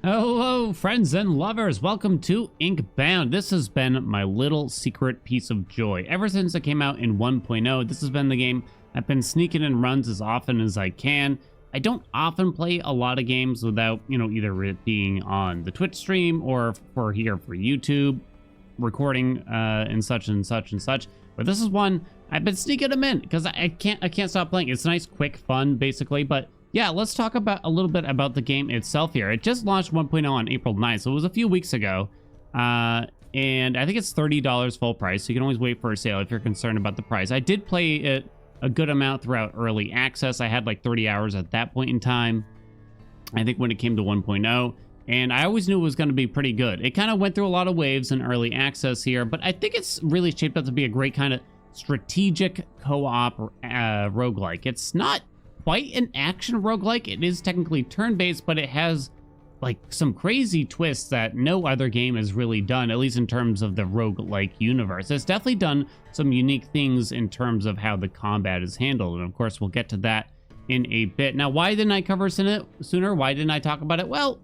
Hello, friends and lovers. Welcome to Inkbound. This has been my little secret piece of joy. Ever since it came out in 1.0, this has been the game I've been sneaking in runs as often as I can. I don't often play a lot of games without, either it being on the Twitch stream or for YouTube, recording and such and such and such. But this is one I've been sneaking them in because I can't stop playing. It's nice, quick fun, basically. But yeah, let's talk about a little bit about the game itself here. It just launched 1.0 on April 9th, so it was a few weeks ago. And I think it's $30 full price, so you can always wait for a sale if you're concerned about the price. I did play it a good amount throughout early access. I had like 30 hours at that point in time, I think, when it came to 1.0. And I always knew it was going to be pretty good. It kind of went through a lot of waves in early access here, but I think it's really shaped up to be a great kind of strategic co-op roguelike. It's not quite an action roguelike. It is technically turn-based, but it has like some crazy twists that no other game has really done, at least in terms of the roguelike universe. It's definitely done some unique things in terms of how the combat is handled, and of course we'll get to that in a bit. Now, why didn't I cover it sooner? Why didn't I talk about it? Well,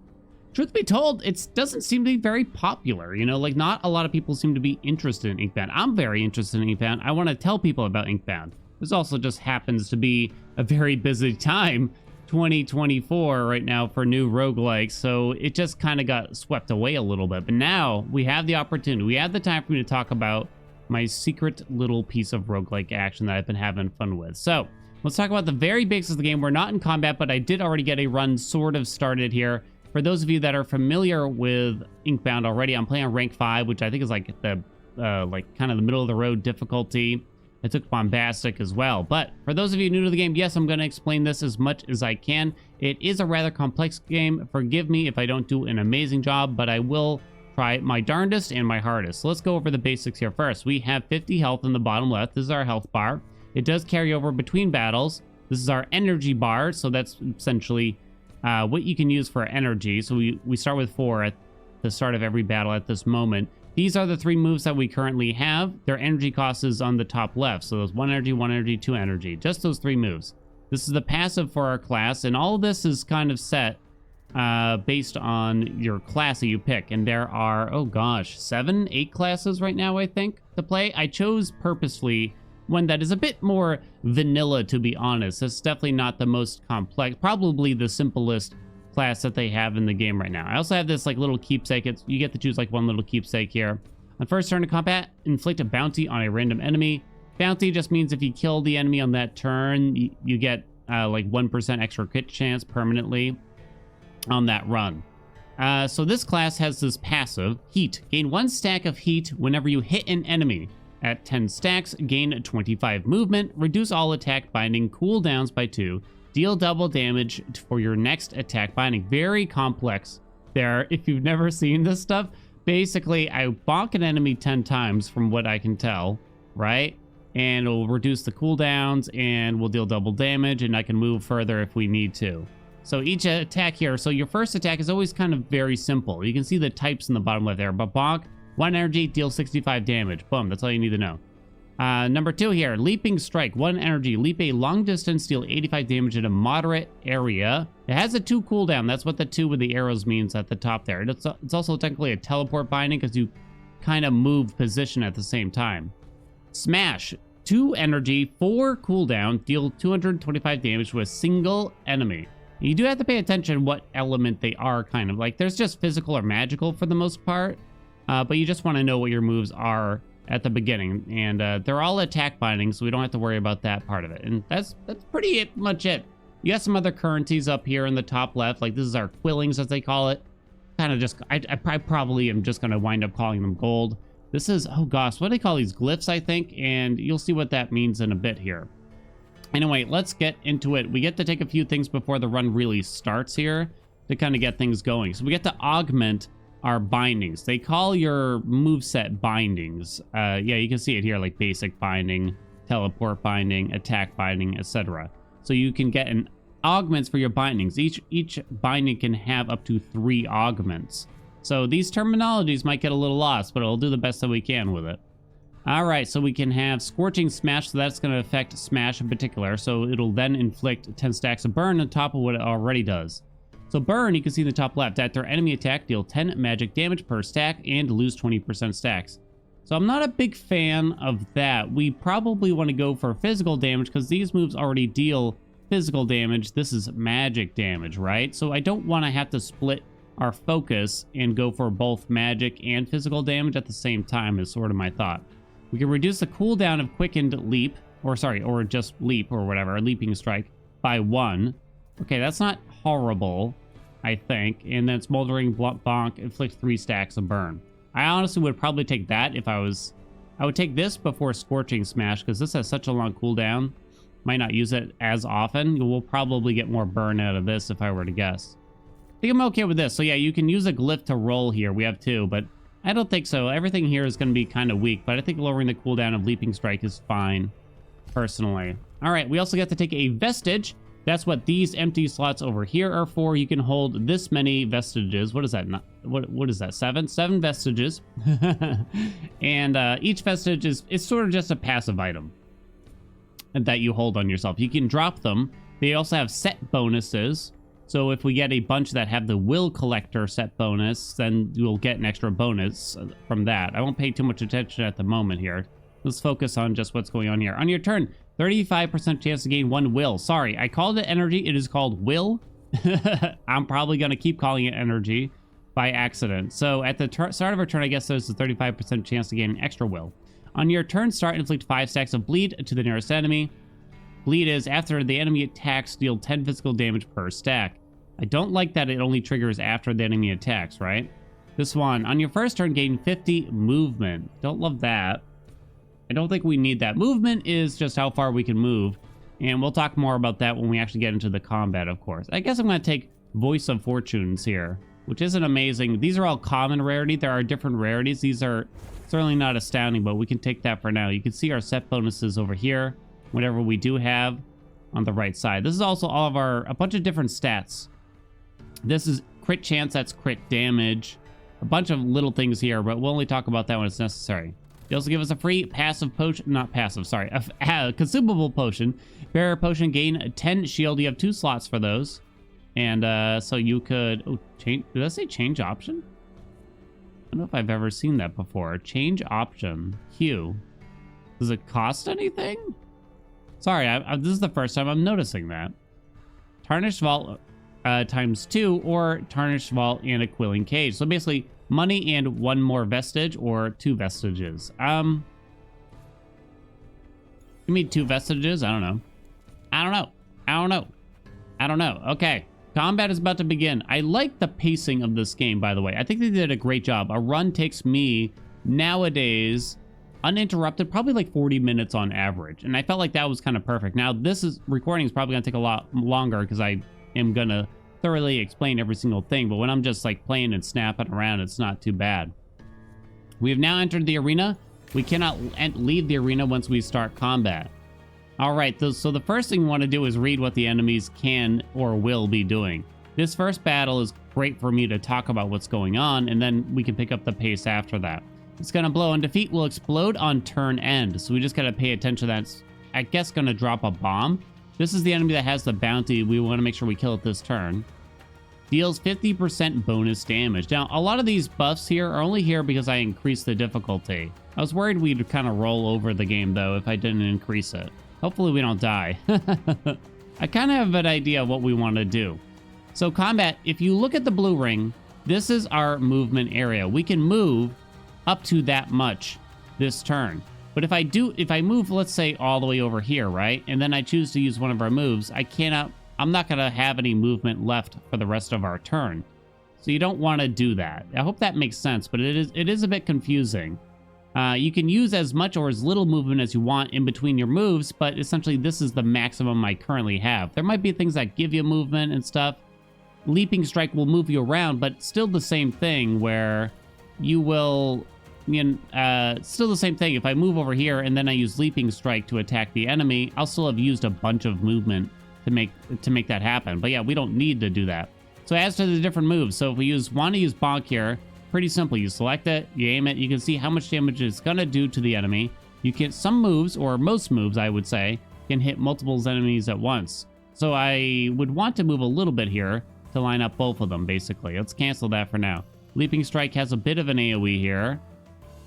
truth be told, it doesn't seem to be very popular. Like, not a lot of people seem to be interested in Inkbound. I'm very interested in Inkbound. I want to tell people about Inkbound. This also just happens to be a very busy time, 2024 right now, for new roguelikes, so it just kind of got swept away a little bit. But now we have the opportunity, we have the time for me to talk about my secret little piece of roguelike action that I've been having fun with. So let's talk about the very basics of the game. We're not in combat, but I did already get a run sort of started here. For those of you that are familiar with Inkbound already, I'm playing on rank 5, which I think is like the kind of the middle of the road difficulty. I took bombastic as well. But for those of you new to the game, yes, I'm going to explain this as much as I can. It is a rather complex game. Forgive me if I don't do an amazing job, but I will try my darndest and my hardest. So let's go over the basics here first. We have 50 health in the bottom left. This is our health bar. It does carry over between battles. This is our energy bar, so that's essentially what you can use for energy. So we start with 4 at the start of every battle at this moment. These are the 3 moves that we currently have. Their energy cost is on the top left. So there's 1 energy, 2 energy. Just those 3 moves. This is the passive for our class, and all of this is kind of set based on your class that you pick. And there are, oh gosh, 7, 8 classes right now, I think, to play. I chose purposefully one that is a bit more vanilla, to be honest. It's definitely not the most complex, probably the simplest class that they have in the game right now. I also have this like little keepsake. You get to choose like one little keepsake here. On first turn of combat, inflict a bounty on a random enemy. Bounty just means if you kill the enemy on that turn, you get like 1% extra crit chance permanently on that run. So this class has this passive, Heat. Gain 1 stack of heat whenever you hit an enemy. At 10 stacks, gain 25 movement, reduce all attack binding cooldowns by 2, deal double damage for your next attack binding. Very complex there if you've never seen this stuff. Basically, I bonk an enemy 10 times from what I can tell, right? And it'll reduce the cooldowns and we'll deal double damage, and I can move further if we need to. So each attack here, so your first attack is always kind of very simple. You can see the types in the bottom left there, but bonk, 1 energy, deal 65 damage. Boom, that's all you need to know. Number 2 here, Leaping Strike, 1 energy, leap a long distance, deal 85 damage in a moderate area. It has a 2 cooldown. That's what the 2 with the arrows means at the top there. It's also technically a teleport binding because you kind of move position at the same time. Smash, 2 energy, 4 cooldown, deal 225 damage to a single enemy. You do have to pay attention what element they are, kind of like. There's just physical or magical for the most part, but you just want to know what your moves are at the beginning, and they're all attack binding, so we don't have to worry about that part of it. And that's pretty much it. You got some other currencies up here in the top left, like this is our quillings, as they call it. Kind of just, I probably am just going to wind up calling them gold. This is, oh gosh, what do they call these? Glyphs, I think, and you'll see what that means in a bit here. Anyway, let's get into it. We get to take a few things before the run really starts here to kind of get things going. So we get to augment our bindings. They call your moveset bindings. Yeah, you can see it here, like basic binding, teleport binding, attack binding, etc. So you can get an augments for your bindings. Each binding can have up to 3 augments. So these terminologies might get a little lost, but I'll do the best that we can with it. All right, so we can have Scorching Smash, so that's going to affect Smash in particular. So it'll then inflict 10 stacks of burn on top of what it already does. So burn, you can see in the top left, after enemy attack, deal 10 magic damage per stack and lose 20% stacks. So I'm not a big fan of that. We probably want to go for physical damage because these moves already deal physical damage. This is magic damage, right? So I don't want to have to split our focus and go for both magic and physical damage at the same time is sort of my thought. We can reduce the cooldown of quickened leap, or just leap or whatever, leaping strike by 1. Okay, that's not horrible, I think. And then smoldering bonk inflicts 3 stacks of burn. I honestly would probably take that if I would take this before Scorching Smash because this has such a long cooldown. Might not use it as often. You will probably get more burn out of this if I were to guess. I think I'm okay with this. So yeah, you can use a glyph to roll here. We have 2, but I don't think so. Everything here is going to be kind of weak, but I think lowering the cooldown of Leaping Strike is fine, personally. All right, we also get to take a Vestige. That's what these empty slots over here are for. You can hold this many vestiges. What is that? What is that? 7? 7 vestiges. And each vestige is sort of just a passive item that you hold on yourself. You can drop them. They also have set bonuses. So if we get a bunch that have the Will Collector set bonus, then you'll get an extra bonus from that. I won't pay too much attention at the moment here. Let's focus on just what's going on here. On your turn, 35% chance to gain 1 will. Sorry, I called it energy. It is called will. I'm probably going to keep calling it energy by accident. So at the start of our turn, I guess there's a 35% chance to gain an extra will. On your turn start, inflict 5 stacks of bleed to the nearest enemy. Bleed is after the enemy attacks, deal 10 physical damage per stack. I don't like that it only triggers after the enemy attacks, right? This one, on your first turn, gain 50 movement. Don't love that. I don't think we need that. Movement is just how far we can move, and we'll talk more about that when we actually get into the combat, of course. I guess I'm going to take Voice of Fortunes here, which isn't amazing. These are all common rarity. There are different rarities. These are certainly not astounding, but we can take that for now. You can see our set bonuses over here, whatever we do have on the right side. This is also all of a bunch of different stats. This is crit chance, that's crit damage. A bunch of little things here, but we'll only talk about that when it's necessary. They also give us a free passive potion, not passive, sorry, a consumable potion. Bearer potion, gain 10 shield. You have 2 slots for those. And so you could, change, did I say change option? I don't know if I've ever seen that before. Change option, Q. Does it cost anything? Sorry, this is the first time I'm noticing that. Tarnished Vault times 2, or Tarnished Vault and a Quilling Cage. So basically, money and 1 more vestige, or 2 vestiges. Give me 2 vestiges? I don't know. Okay. Combat is about to begin. I like the pacing of this game, by the way. I think they did a great job. A run takes me, nowadays, uninterrupted, probably like 40 minutes on average. And I felt like that was kind of perfect. Now, recording is probably going to take a lot longer because I am going to thoroughly explain every single thing. But when I'm just like playing and snapping around, it's not too bad. We have now entered the arena. We cannot leave the arena once we start combat. All right, so the first thing we want to do is read what the enemies can or will be doing. This first battle is great for me to talk about what's going on, and then we can pick up the pace after that. It's going to blow, and defeat will explode on turn end. So we just got to pay attention. That's, I guess, going to drop a bomb. This is the enemy that has the bounty. We want to make sure we kill it this turn. Deals 50% bonus damage. Now, a lot of these buffs here are only here because I increased the difficulty. I was worried we'd kind of roll over the game, though, if I didn't increase it. Hopefully we don't die. I kind of have an idea of what we want to do. So combat, if you look at the blue ring, this is our movement area. We can move up to that much this turn. But if I move, let's say all the way over here, right? And then I choose to use one of our moves, I'm not going to have any movement left for the rest of our turn. So you don't want to do that. I hope that makes sense, but it is a bit confusing. You can use as much or as little movement as you want in between your moves, but essentially this is the maximum I currently have. There might be things that give you movement and stuff. Leaping Strike will move you around, but still the same thing where you will... still the same thing. If I move over here and then I use Leaping Strike to attack the enemy, I'll still have used a bunch of movement to make that happen. But yeah, we don't need to do that. So as to the different moves, so if we want to use Bonk here, pretty simple. You select it, you aim it, you can see how much damage it's gonna do to the enemy. You can, some moves, or most moves I would say, can hit multiple enemies at once. So I would want to move a little bit here to line up both of them, basically. Let's cancel that for now. Leaping Strike has a bit of an AoE here.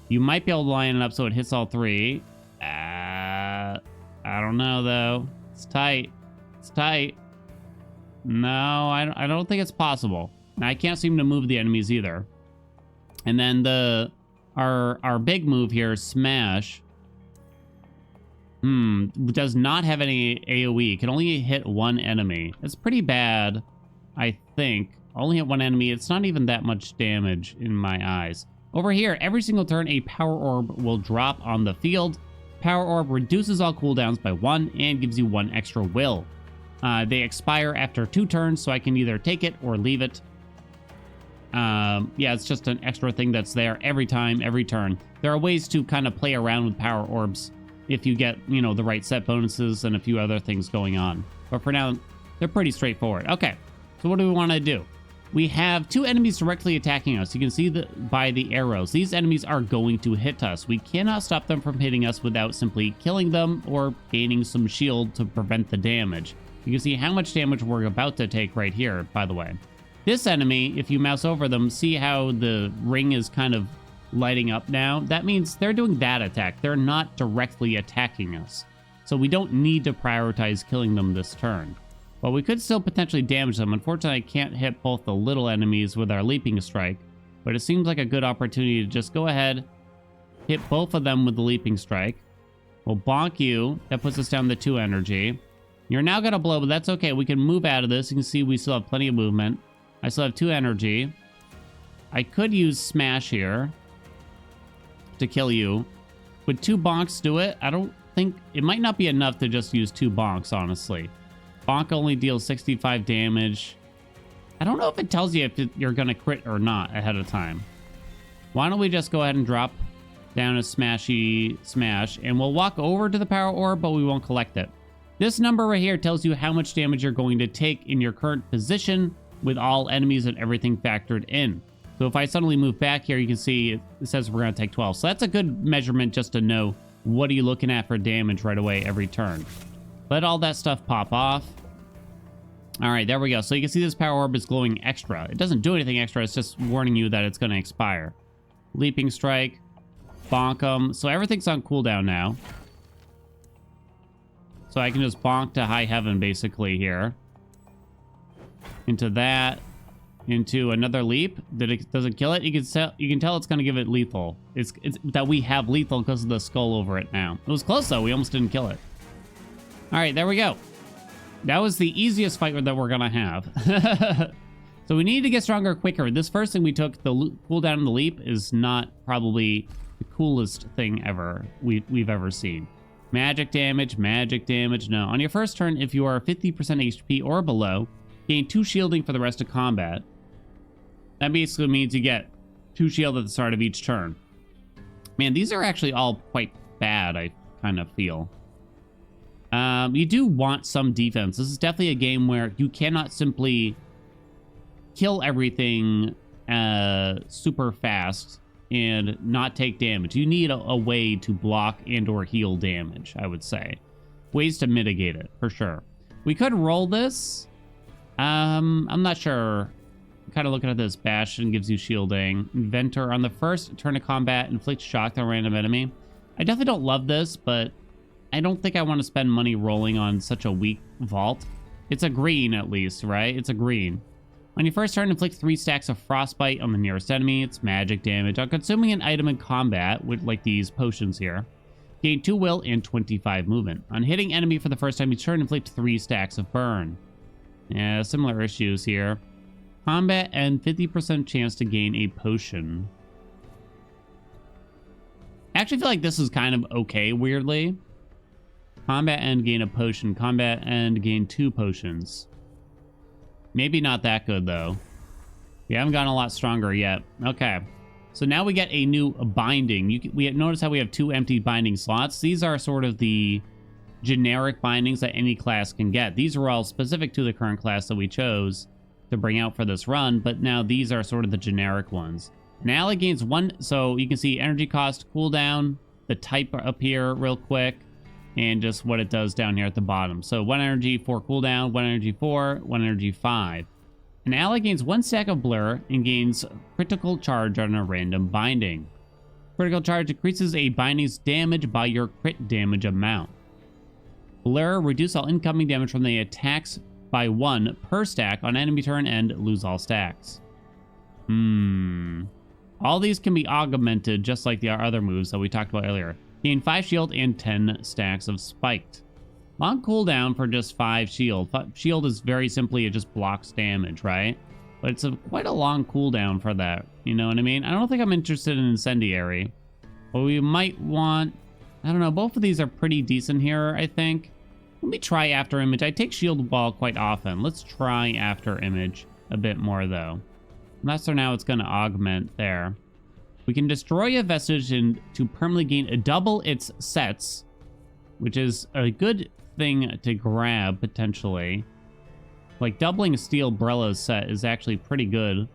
You might be able to line it up so it hits all three. I don't know, though. It's tight. It's tight. No, I don't think it's possible. I can't seem to move the enemies either. And then our big move here, Smash, does not have any AoE. It can only hit one enemy. It's pretty bad, I think. Only hit one enemy. It's not even that much damage in my eyes. Over here, every single turn, a Power Orb will drop on the field. Power Orb reduces all cooldowns by 1 and gives you 1 extra will. They expire after 2 turns, so I can either take it or leave it. Yeah, it's just an extra thing that's there every time, every turn. There are ways to kind of play around with Power Orbs if you get, you know, the right set bonuses and a few other things going on. But for now, they're pretty straightforward. Okay, so what do we want to do? We have 2 enemies directly attacking us. You can see by the arrows. These enemies are going to hit us. We cannot stop them from hitting us without simply killing them or gaining some shield to prevent the damage. You can see how much damage we're about to take right here, by the way. This enemy, if you mouse over them, see how the ring is kind of lighting up now? That means they're doing that attack. They're not directly attacking us. So we don't need to prioritize killing them this turn. But we could still potentially damage them. Unfortunately, I can't hit both the little enemies with our Leaping Strike. But it seems like a good opportunity to just go ahead, hit both of them with the Leaping Strike. We'll bonk you. That puts us down to 2 energy. You're now going to blow, but that's okay. We can move out of this. You can see we still have plenty of movement. I still have 2 energy. I could use Smash here to kill you. Would 2 bonks do it? I don't think... It might not be enough to just use 2 bonks, honestly. Bonk only deals 65 damage. I don't know if it tells you if you're going to crit or not ahead of time. Why don't we just go ahead and drop down a smashy smash, and we'll walk over to the Power Orb, but we won't collect it. This number right here tells you how much damage you're going to take in your current position with all enemies and everything factored in. So if I suddenly move back here, you can see it says we're going to take 12. So that's a good measurement just to know what are you looking at for damage right away every turn. Let all that stuff pop off. All right, there we go. So you can see this Power Orb is glowing extra. It doesn't do anything extra. It's just warning you that it's going to expire. Leaping Strike. Bonk them. So everything's on cooldown now. So I can just bonk to high heaven basically here. Into that. Into another leap. Does it kill it? You can tell it's going to give it lethal. It's that we have lethal because of the skull over it now. It was close though. We almost didn't kill it. All right, there we go. That was the easiest fight that we're going to have. So we need to get stronger quicker. This first thing we took, the cooldown and the leap, is not probably the coolest thing ever we've ever seen. Magic damage, no. On your first turn, if you are 50% HP or below, gain 2 shielding for the rest of combat. That basically means you get 2 shield at the start of each turn. Man, these are actually all quite bad, I kind of feel. You do want some defense. This is definitely a game where you cannot simply kill everything super fast and not take damage. You need a way to block and or heal damage, I would say. Ways to mitigate it, for sure. We could roll this. I'm not sure. Kind of looking at this. Bastion gives you shielding. Inventor on the first turn of combat, inflict shock on a random enemy. I definitely don't love this, but I don't think I want to spend money rolling on such a weak vault. It's a green, at least, right? It's a green. On your first turn, inflict 3 stacks of frostbite on the nearest enemy. It's magic damage. On consuming an item in combat, with like these potions here, gain 2 will and 25 movement. On hitting enemy for the first time each turn, inflict 3 stacks of burn. Yeah, similar issues here. Combat and 50% chance to gain a potion. I actually feel like this is kind of okay, weirdly. Combat and gain a potion. Combat and gain 2 potions. Maybe not that good, though. We haven't gotten a lot stronger yet. Okay. So now we get a new binding. We notice how we have 2 empty binding slots. These are sort of the generic bindings that any class can get. These are all specific to the current class that we chose to bring out for this run, but now these are sort of the generic ones. An ally gains 1, so you can see energy cost, cooldown, the type up here real quick, and just what it does down here at the bottom. So 1 energy, 4 cooldown, 1 energy, 4, 1 energy, 5. An ally gains 1 stack of blur and gains critical charge on a random binding. Critical charge increases a binding's damage by your crit damage amount. Blur, reduce all incoming damage from the attacks by 1 per stack on enemy turn and lose all stacks. All these can be augmented just like the other moves that we talked about earlier. Gain 5 shield and 10 stacks of spiked. Long cooldown for just 5 shield. Shield is very simply, it just blocks damage, right? But it's quite a long cooldown for that. You know what I mean? I don't think I'm interested in incendiary. But we might want... I don't know. Both of these are pretty decent here, I think. Let me try after image. I take shield wall quite often. Let's try after image a bit more, though. Unless for now it's going to augment there. We can destroy a vestige to permanently gain double its sets, which is a good thing to grab, potentially. Like, doubling a Steel Brella's set is actually pretty good.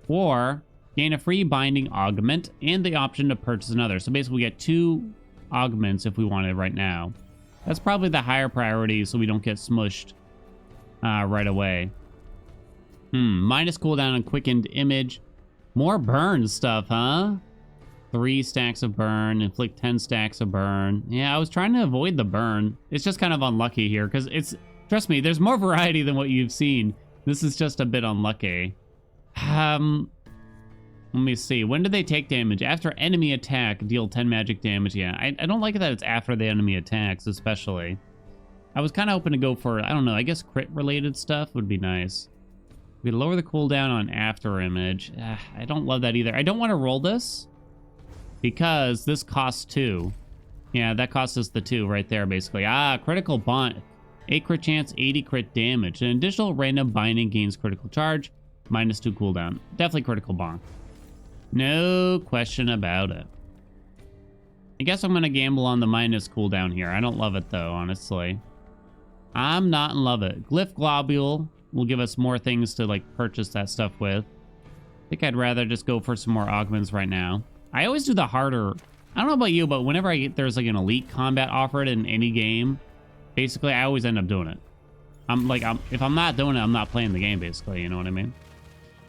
Or gain a free binding augment and the option to purchase another. So basically we get 2 augments if we wanted right now. That's probably the higher priority so we don't get smushed right away. Minus cooldown and quickened image. More burn stuff, huh? 3 stacks of burn, inflict 10 stacks of burn. Yeah, I was trying to avoid the burn. It's just kind of unlucky here because it's... Trust me, there's more variety than what you've seen. This is just a bit unlucky. Let me see. When do they take damage? After enemy attack, deal 10 magic damage. Yeah, I don't like that it's after the enemy attacks, especially. I was kind of hoping to go for, I don't know, I guess crit-related stuff would be nice. We lower the cooldown on after image. I don't love that either. I don't want to roll this because this costs 2. Yeah, that costs us the 2 right there, basically. Critical bond. 8 crit chance, 80 crit damage. An additional random binding gains critical charge, minus 2 cooldown. Definitely critical bonk. No question about it. I guess I'm going to gamble on the minus cooldown here. I don't love it, though, honestly. I'm not in love it. Glyph Globule will give us more things to, like, purchase that stuff with. I think I'd rather just go for some more augments right now. I always do the harder... I don't know about you, but whenever there's, like, an elite combat offered in any game, basically, I always end up doing it. If I'm not doing it, I'm not playing the game, basically. You know what I mean?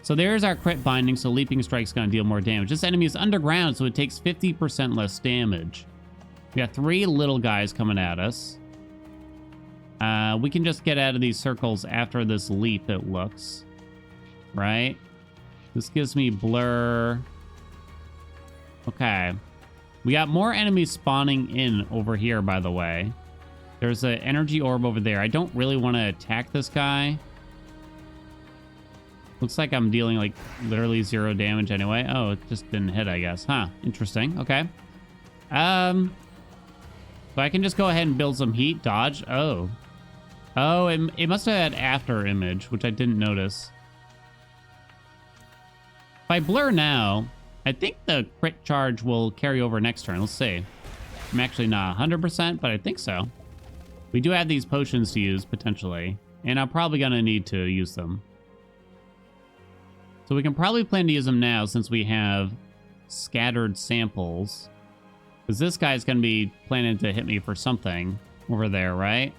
So there's our crit binding, so Leaping Strike's going to deal more damage. This enemy is underground, so it takes 50% less damage. We got 3 little guys coming at us. We can just get out of these circles after this leap, it looks. Right? This gives me blur. Okay. We got more enemies spawning in over here, by the way. There's an energy orb over there. I don't really want to attack this guy. Looks like I'm dealing, like, literally 0 damage anyway. Oh, it just didn't hit, I guess. Huh. Interesting. Okay. So I can just go ahead and build some heat. Dodge. Oh. Oh, it must have had after image, which I didn't notice. If I blur now, I think the crit charge will carry over next turn. Let's see. I'm actually not 100%, but I think so. We do have these potions to use, potentially. And I'm probably going to need to use them. So we can probably plan to use them now since we have scattered samples. Because this guy's going to be planning to hit me for something over there, right?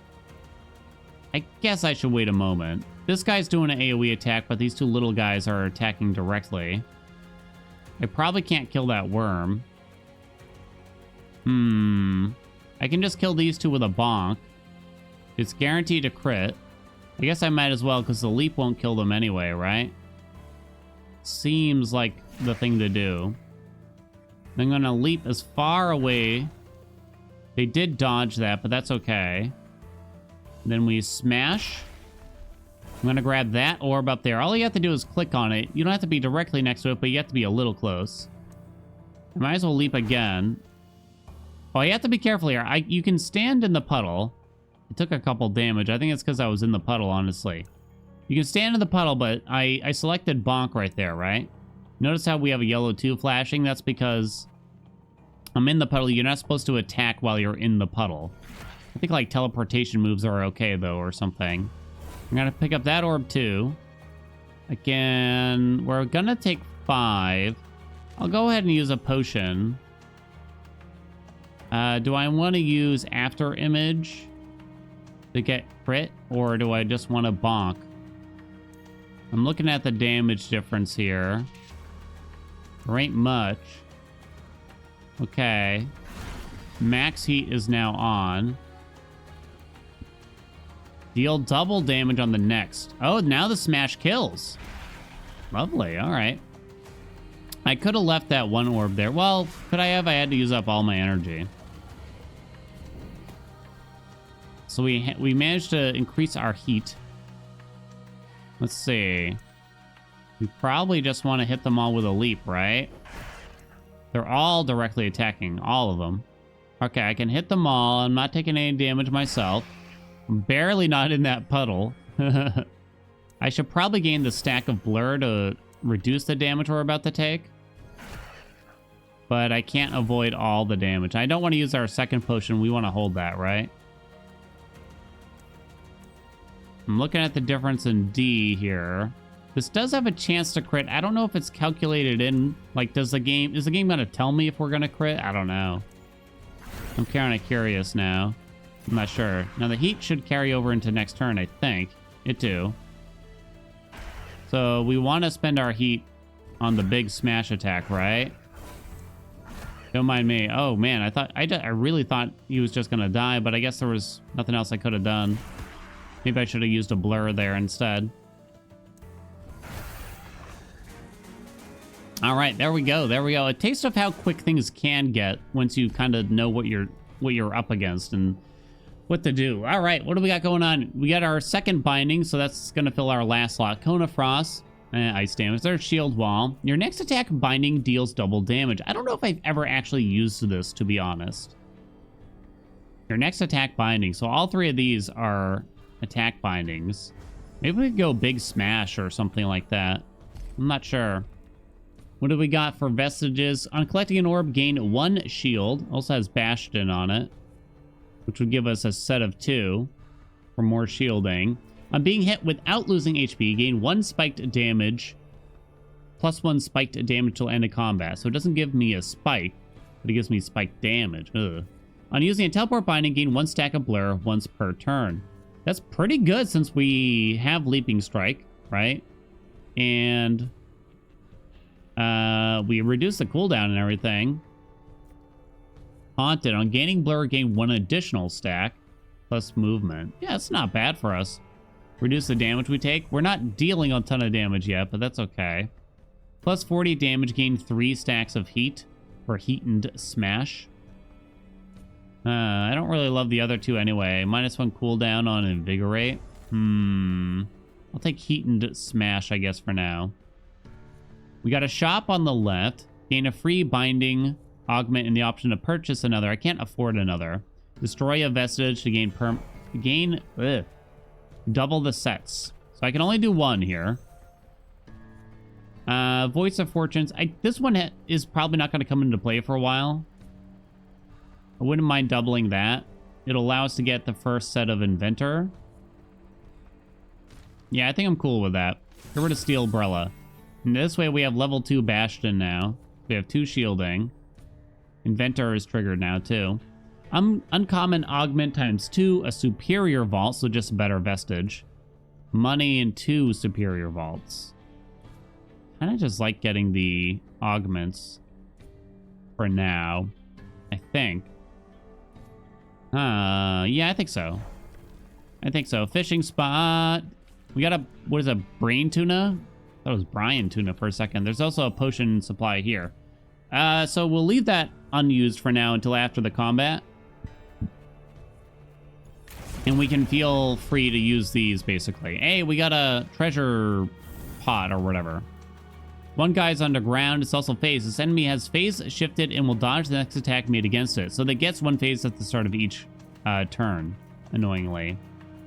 I guess I should wait a moment. This guy's doing an AoE attack, but these 2 little guys are attacking directly. I probably can't kill that worm. I can just kill these 2 with a bonk. It's guaranteed to crit. I guess I might as well, because the leap won't kill them anyway, right? Seems like the thing to do. I'm going to leap as far away. They did dodge that, but that's okay. Then we smash. I'm going to grab that orb up there. All you have to do is click on it. You don't have to be directly next to it, but you have to be a little close. I might as well leap again. Oh, you have to be careful here. You can stand in the puddle. It took a couple damage. I think it's because I was in the puddle, honestly. You can stand in the puddle, but I selected bonk right there, right? Notice how we have a yellow 2 flashing? That's because I'm in the puddle. You're not supposed to attack while you're in the puddle. I think, like, teleportation moves are okay, though, or something. I'm going to pick up that orb, too. Again, we're going to take 5. I'll go ahead and use a potion. Do I want to use after image to get crit, or do I just want to bonk? I'm looking at the damage difference here. There ain't much. Okay. Max heat is now on. Deal double damage on the next. Oh, now the smash kills. Lovely. All right. I could have left that one orb there. Well, could I have? I had to use up all my energy. So we managed to increase our heat. Let's see. We probably just want to hit them all with a leap, right? They're all directly attacking. All of them. Okay, I can hit them all. I'm not taking any damage myself. I'm barely not in that puddle. I should probably gain the stack of blur to reduce the damage we're about to take. But I can't avoid all the damage. I don't want to use our second potion. We want to hold that, right? I'm looking at the difference in D here. This does have a chance to crit. I don't know if it's calculated in. Like, is the game going to tell me if we're going to crit? I don't know. I'm kind of curious now. I'm not sure. Now, the heat should carry over into next turn, I think. It do. So, we want to spend our heat on the big smash attack, right? Don't mind me. Oh, man, I really thought he was just going to die, but I guess there was nothing else I could have done. Maybe I should have used a blur there instead. All right, there we go. There we go. A taste of how quick things can get once you kind of know what you're up against and what to do. All right, what do we got going on? We got our second binding, so that's going to fill our last slot. Cone of Frost, ice damage. There's Shield Wall. Your next attack binding deals double damage. I don't know if I've ever actually used this, to be honest. Your next attack binding. So all three of these are attack bindings. Maybe we could go big smash or something like that. I'm not sure. What do we got for vestiges? On collecting an orb, gain 1 shield. Also has Bastion on it, which would give us a set of 2 for more shielding. On being hit without losing HP, gain 1 spiked damage, plus 1 spiked damage till end of combat. So it doesn't give me a spike, but it gives me spiked damage. Ugh. On using a teleport binding, gain 1 stack of blur once per turn. That's pretty good since we have Leaping Strike, right? And we reduce the cooldown and everything. Haunted. On gaining blur, gain 1 additional stack plus movement. Yeah, it's not bad for us. Reduce the damage we take. We're not dealing a ton of damage yet, but that's okay. Plus 40 damage, gain 3 stacks of heat for Heatened Smash. I don't really love the other two anyway. Minus 1 cooldown on Invigorate. I'll take Heatened Smash, I guess, for now. We got a shop on the left. Gain a free binding augment and the option to purchase another. I can't afford another. Destroy a vestige to gain double the sets. So I can only do 1 here. Voice of Fortunes. This one is probably not going to come into play for a while. I wouldn't mind doubling that. It'll allow us to get the first set of Inventor. Yeah, I think I'm cool with that. Get rid of Steel Umbrella. And this way we have level 2 Bastion now. We have 2 shielding. Inventor is triggered now too. Uncommon Augment times 2, a Superior Vault, so just a better Vestige. Money and 2 Superior Vaults. Kind of just like getting the augments for now, I think. Yeah, I think so. I think so. Fishing spot. We got a, what is a brain tuna? I thought it was Brian tuna for a second. There's also a potion supply here. So we'll leave that unused for now until after the combat. And we can feel free to use these, basically. Hey, we got a treasure pot or whatever. One guy's underground. It's also phase. This enemy has phase shifted and will dodge the next attack made against it. So that gets 1 phase at the start of each turn, annoyingly.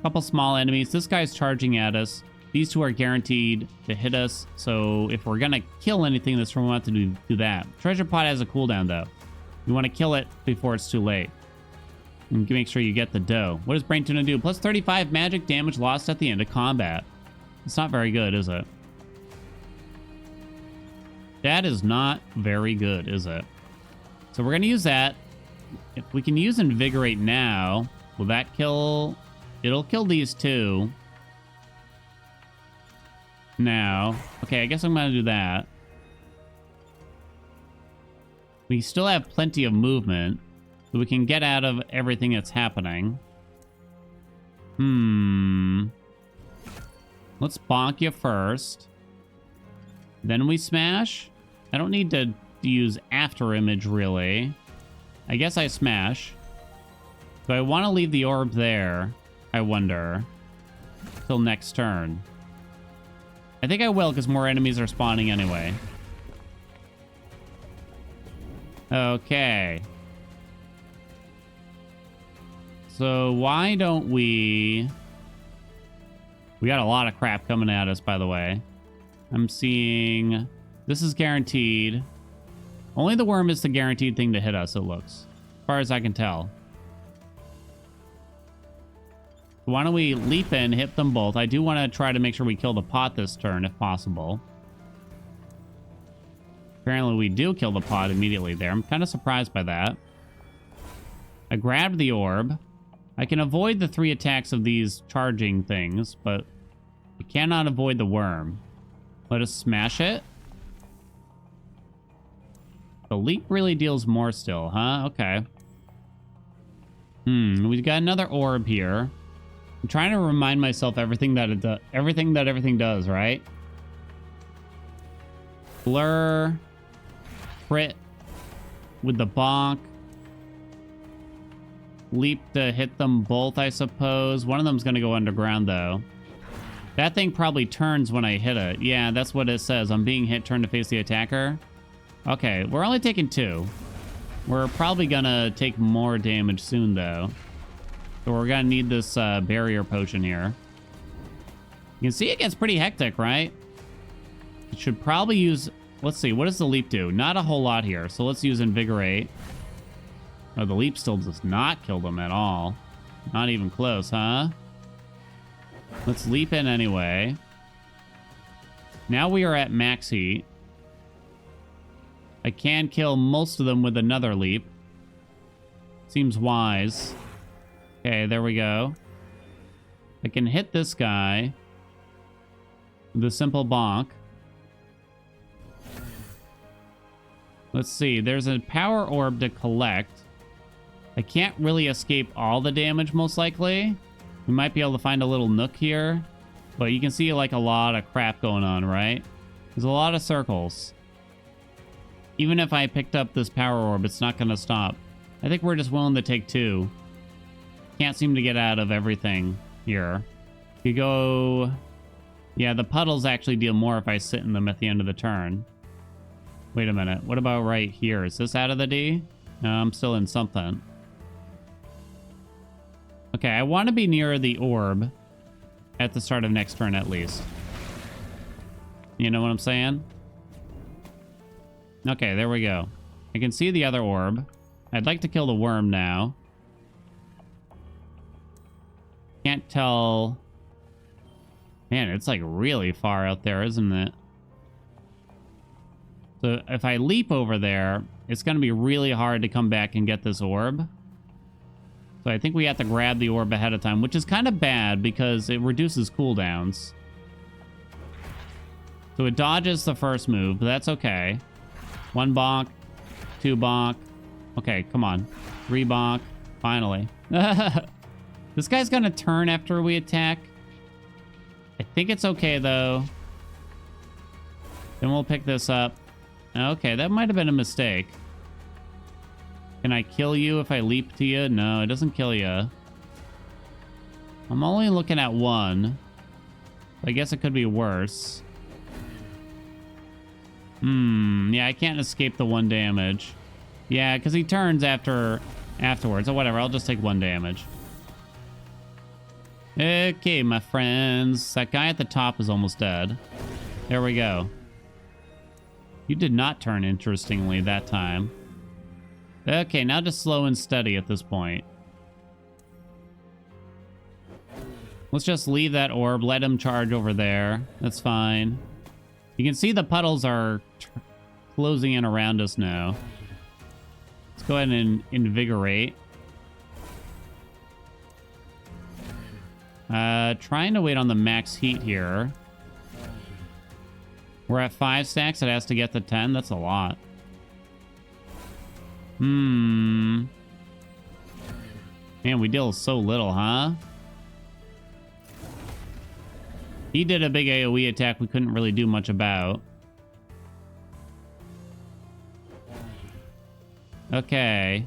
A couple small enemies. This guy's charging at us. These 2 are guaranteed to hit us. So if we're going to kill anything in this room, we want to do that. Treasure pot has a cooldown, though. You want to kill it before it's too late. And make sure you get the dough. What does Brain Tuna do? Plus 35 magic damage lost at the end of combat. It's not very good, is it? That is not very good, is it? So we're going to use that. If we can use Invigorate now, will that kill? It'll kill these 2. now. Okay, I guess I'm gonna do that. We still have plenty of movement, so we can get out of everything that's happening. Let's bonk you first. Then we smash. I don't need to use after image, really. I guess I smash. Do I want to leave the orb there? I wonder. Till next turn. I think I will, because more enemies are spawning anyway. Okay. So why don't we... We got a lot of crap coming at us, by the way. I'm seeing... This is guaranteed. Only the worm is the guaranteed thing to hit us, it looks. As far as I can tell. Why don't we leap in, hit them both. I do want to try to make sure we kill the pot this turn, if possible. Apparently we do kill the pot immediately there. I'm kind of surprised by that. I grabbed the orb. I can avoid the 3 attacks of these charging things, but I cannot avoid the worm. Let us smash it. The leap really deals more still, huh? Okay. We've got another orb here. I'm trying to remind myself everything that everything does, right? Blur, crit with the bonk, leap to hit them both, I suppose. One of them's gonna go underground though. That thing probably turns when I hit it. Yeah, that's what it says. I'm being hit, turn to face the attacker. Okay, we're only taking 2. We're probably gonna take more damage soon though. So we're gonna need this barrier potion here. You can see it gets pretty hectic, right? It should probably use... Let's see, what does the leap do? Not a whole lot here, so let's use invigorate. Oh, the leap still does not kill them at all. Not even close, huh? Let's leap in anyway. Now we are at max heat. I can kill most of them with another leap. Seems wise. Okay, there we go. I can hit this guy with a simple bonk. Let's see. There's a power orb to collect. I can't really escape all the damage, most likely. We might be able to find a little nook here. But you can see, like, a lot of crap going on, right? There's a lot of circles. Even if I picked up this power orb, it's not going to stop. I think we're just willing to take 2. Can't seem to get out of everything here. You go... Yeah, the puddles actually deal more if I sit in them at the end of the turn. Wait a minute. What about right here? Is this out of the D? No, I'm still in something. Okay, I want to be near the orb at the start of next turn at least. You know what I'm saying? Okay, there we go. I can see the other orb. I'd like to kill the worm now. Can't tell... Man, it's like really far out there, isn't it? So if I leap over there, it's going to be really hard to come back and get this orb. So I think we have to grab the orb ahead of time, which is kind of bad because it reduces cooldowns. So it dodges the first move, but that's okay. 1 bonk, 2 bonk. Okay, come on. 3 bonk. Finally. This guy's gonna turn after we attack. I think it's okay, though. Then we'll pick this up. Okay, that might have been a mistake. Can I kill you if I leap to you? No, it doesn't kill you. I'm only looking at 1. I guess it could be worse. Yeah, I can't escape the 1 damage. Yeah, because he turns afterwards. Or whatever, I'll just take 1 damage. Okay, my friends. That guy at the top is almost dead. There we go. You did not turn, interestingly, that time. Okay, now just slow and steady at this point. Let's just leave that orb. Let him charge over there. That's fine. You can see the puddles are closing in around us now. Let's go ahead and invigorate. Trying to wait on the max heat here. We're at 5 stacks. It has to get to 10. That's a lot. Man, we deal so little, huh? He did a big AoE attack we couldn't really do much about. Okay.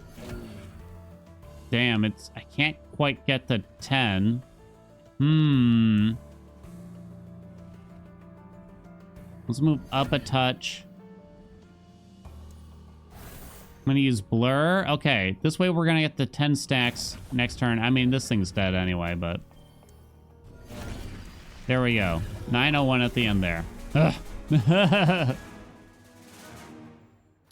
Damn, I can't quite get to 10. Let's move up a touch. I'm gonna use blur. Okay, this way we're gonna get the 10 stacks next turn. I mean, this thing's dead anyway, but there we go. 901 at the end there. Ugh.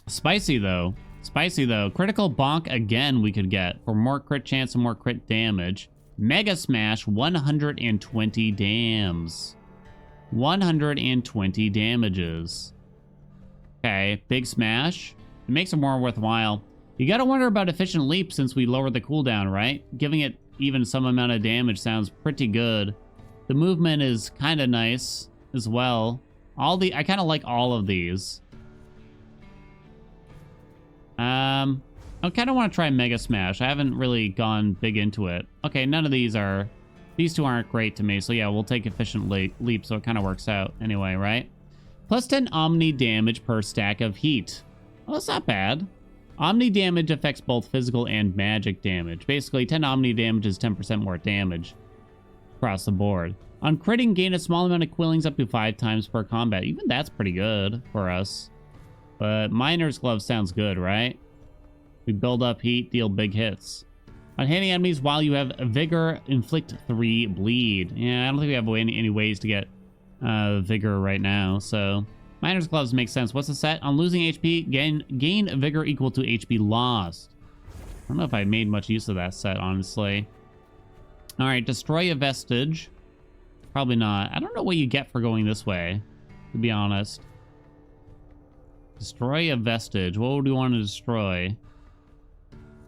Spicy though. Spicy though. Critical bonk again we could get for more crit chance and more crit damage. Mega Smash, 120 dams. 120 damages. Okay, big smash. It makes it more worthwhile. You gotta wonder about Efficient Leap since we lowered the cooldown, right? Giving it even some amount of damage sounds pretty good. The movement is kind of nice as well. I kind of like all of these. I kind of want to try Mega Smash. I haven't really gone big into it. Okay, none of these are... These two aren't great to me, so yeah, we'll take Efficient Leap, so it kind of works out anyway, right? Plus 10 Omni damage per stack of heat. Well, that's not bad. Omni damage affects both physical and magic damage. Basically, 10 Omni damage is 10% more damage across the board. On critting, gain a small amount of quillings up to 5 times per combat. Even that's pretty good for us. But Miner's Glove sounds good, right? We build up heat, deal big hits. On hitting enemies while you have Vigor, inflict 3 bleed. Yeah, I don't think we have any ways to get Vigor right now, so... Miner's Gloves make sense. What's the set? On losing HP, gain Vigor equal to HP lost. I don't know if I made much use of that set, honestly. Alright, destroy a vestige. Probably not. I don't know what you get for going this way, to be honest. Destroy a vestige. What would we want to destroy?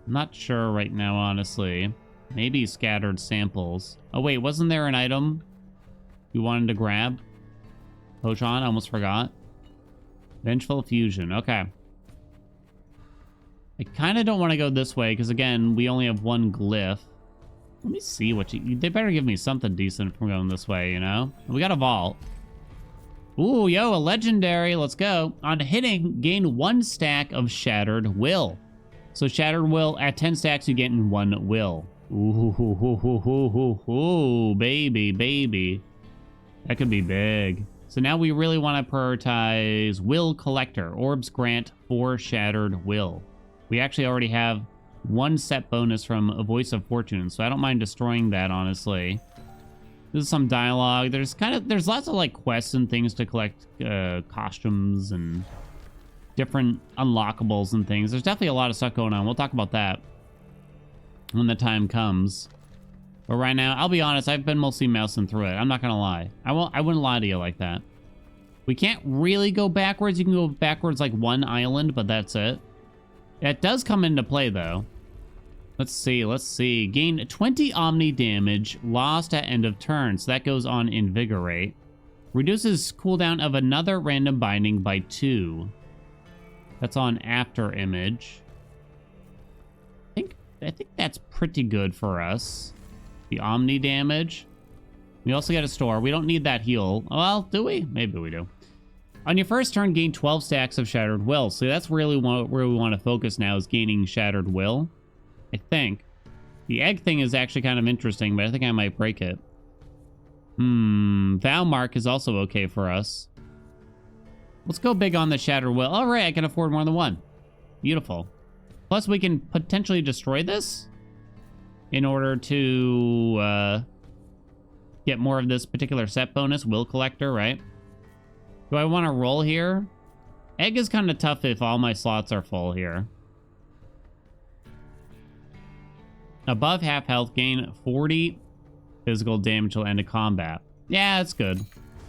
I'm not sure right now, honestly. Maybe scattered samples. Oh, wait, wasn't there an item you wanted to grab? Potion, I almost forgot. Vengeful Fusion, okay. I kind of don't want to go this way, because again, we only have 1 glyph. Let me see what they better give me something decent from going this way, you know? We got a vault. Ooh, yo, a legendary, let's go. On hitting, gain 1 stack of Shattered Will. So Shattered Will, at 10 stacks, you get in 1 will. Ooh, baby, baby. That could be big. So now we really want to prioritize Will Collector. Orbs grant 4 Shattered Will. We actually already have 1 set bonus from A Voice of Fortune, so I don't mind destroying that, honestly. This is some dialogue. There's lots of like quests and things to collect, costumes and different unlockables and things. There's definitely a lot of stuff going on. We'll talk about that when the time comes. But right now, I'll be honest, I've been mostly mousing through it. I'm not gonna lie. I wouldn't lie to you like that. We can't really go backwards. You can go backwards like 1 island, but that's it. It does come into play though. Let's see. Gain 20 Omni damage, lost at end of turn. So that goes on Invigorate. Reduces cooldown of another random binding by 2. That's on After Image. I think that's pretty good for us. The Omni damage. We also get a store. We don't need that heal. Well, do we? Maybe we do. On your first turn, gain 12 stacks of Shattered Will. So that's really where we want to focus now, is gaining Shattered Will. I think. The egg thing is actually kind of interesting, but I think I might break it. Vow Mark is also okay for us. Let's go big on the Shattered Will. All right, I can afford more than 1. Beautiful. Plus, we can potentially destroy this in order to get more of this particular set bonus, Will Collector, right? Do I want to roll here? Egg is kind of tough if all my slots are full here. Above half health, gain 40 physical damage till end of combat. Yeah, that's good.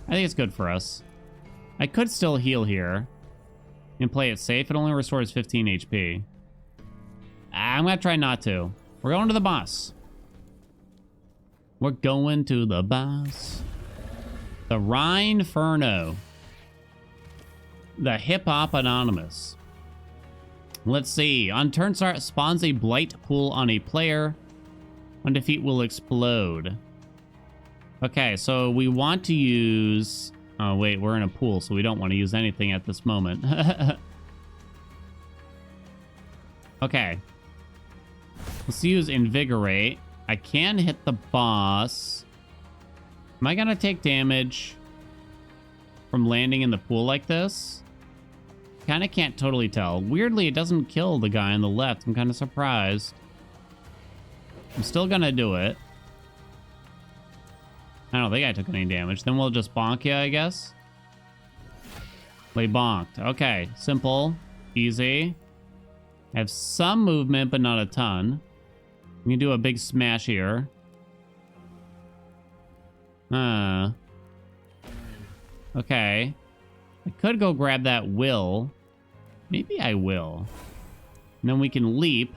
I think it's good for us. I could still heal here and play it safe. It only restores 15 HP. I'm going to try not to. We're going to the boss. We're going to the boss. The Rhine Inferno. The Hip Hop Anonymous. Let's see. On turn start, spawns a blight pool on a player. On defeat will explode. Okay, so we want to use... Oh, wait, we're in a pool, so we don't want to use anything at this moment. Okay. Let's use Invigorate. I can hit the boss. Am I going to take damage from landing in the pool like this? Kind of can't totally tell. Weirdly, it doesn't kill the guy on the left. I'm kind of surprised. I'm still going to do it. I don't think I took any damage. Then we'll just bonk you, I guess. Play bonked. Okay, simple, easy. I have some movement, but not a ton. We can do a big smash here. Okay. I could go grab that will. Maybe I will. And then we can leap.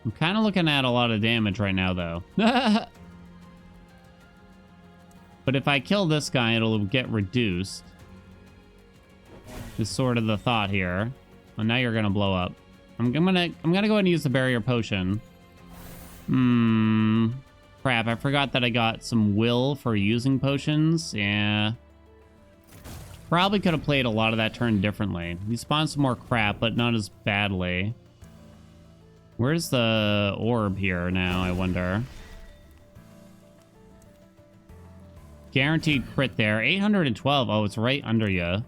I'm kind of looking at a lot of damage right now, though. But if I kill this guy, it'll get reduced. Is sort of the thought here. Oh, now you're gonna blow up. I'm gonna go ahead and use the barrier potion. Crap, I forgot that I got some will for using potions. Yeah. Probably could have played a lot of that turn differently. He spawned some more crap, but not as badly. Where's the orb here now, I wonder? Guaranteed crit there. 812. Oh, it's right under you.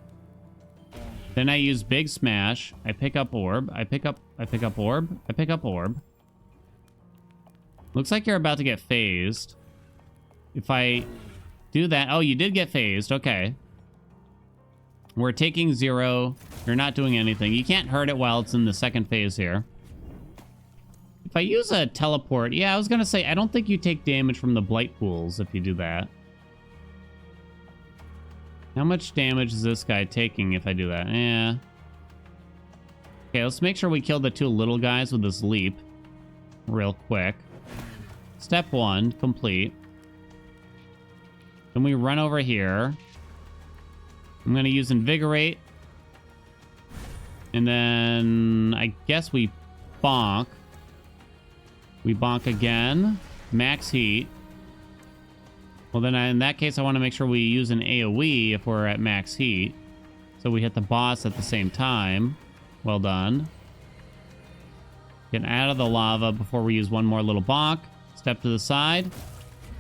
Then I use big smash. I pick up orb. I pick up orb. I pick up orb. Looks like you're about to get phased. If I do that... Oh, you did get phased. Okay. We're taking 0. You're not doing anything. You can't hurt it while it's in the second phase here. If I use a teleport... Yeah, I was going to say, I don't think you take damage from the blight pools if you do that. How much damage is this guy taking if I do that? Yeah. Okay, let's make sure we kill the 2 little guys with this leap. Real quick. Step 1, complete. Then we run over here. I'm going to use Invigorate. And then I guess we bonk. We bonk again. Max heat. Well, then in that case, I want to make sure we use an AoE if we're at max heat. So we hit the boss at the same time. Well done. Get out of the lava before we use one more little bonk. Step to the side.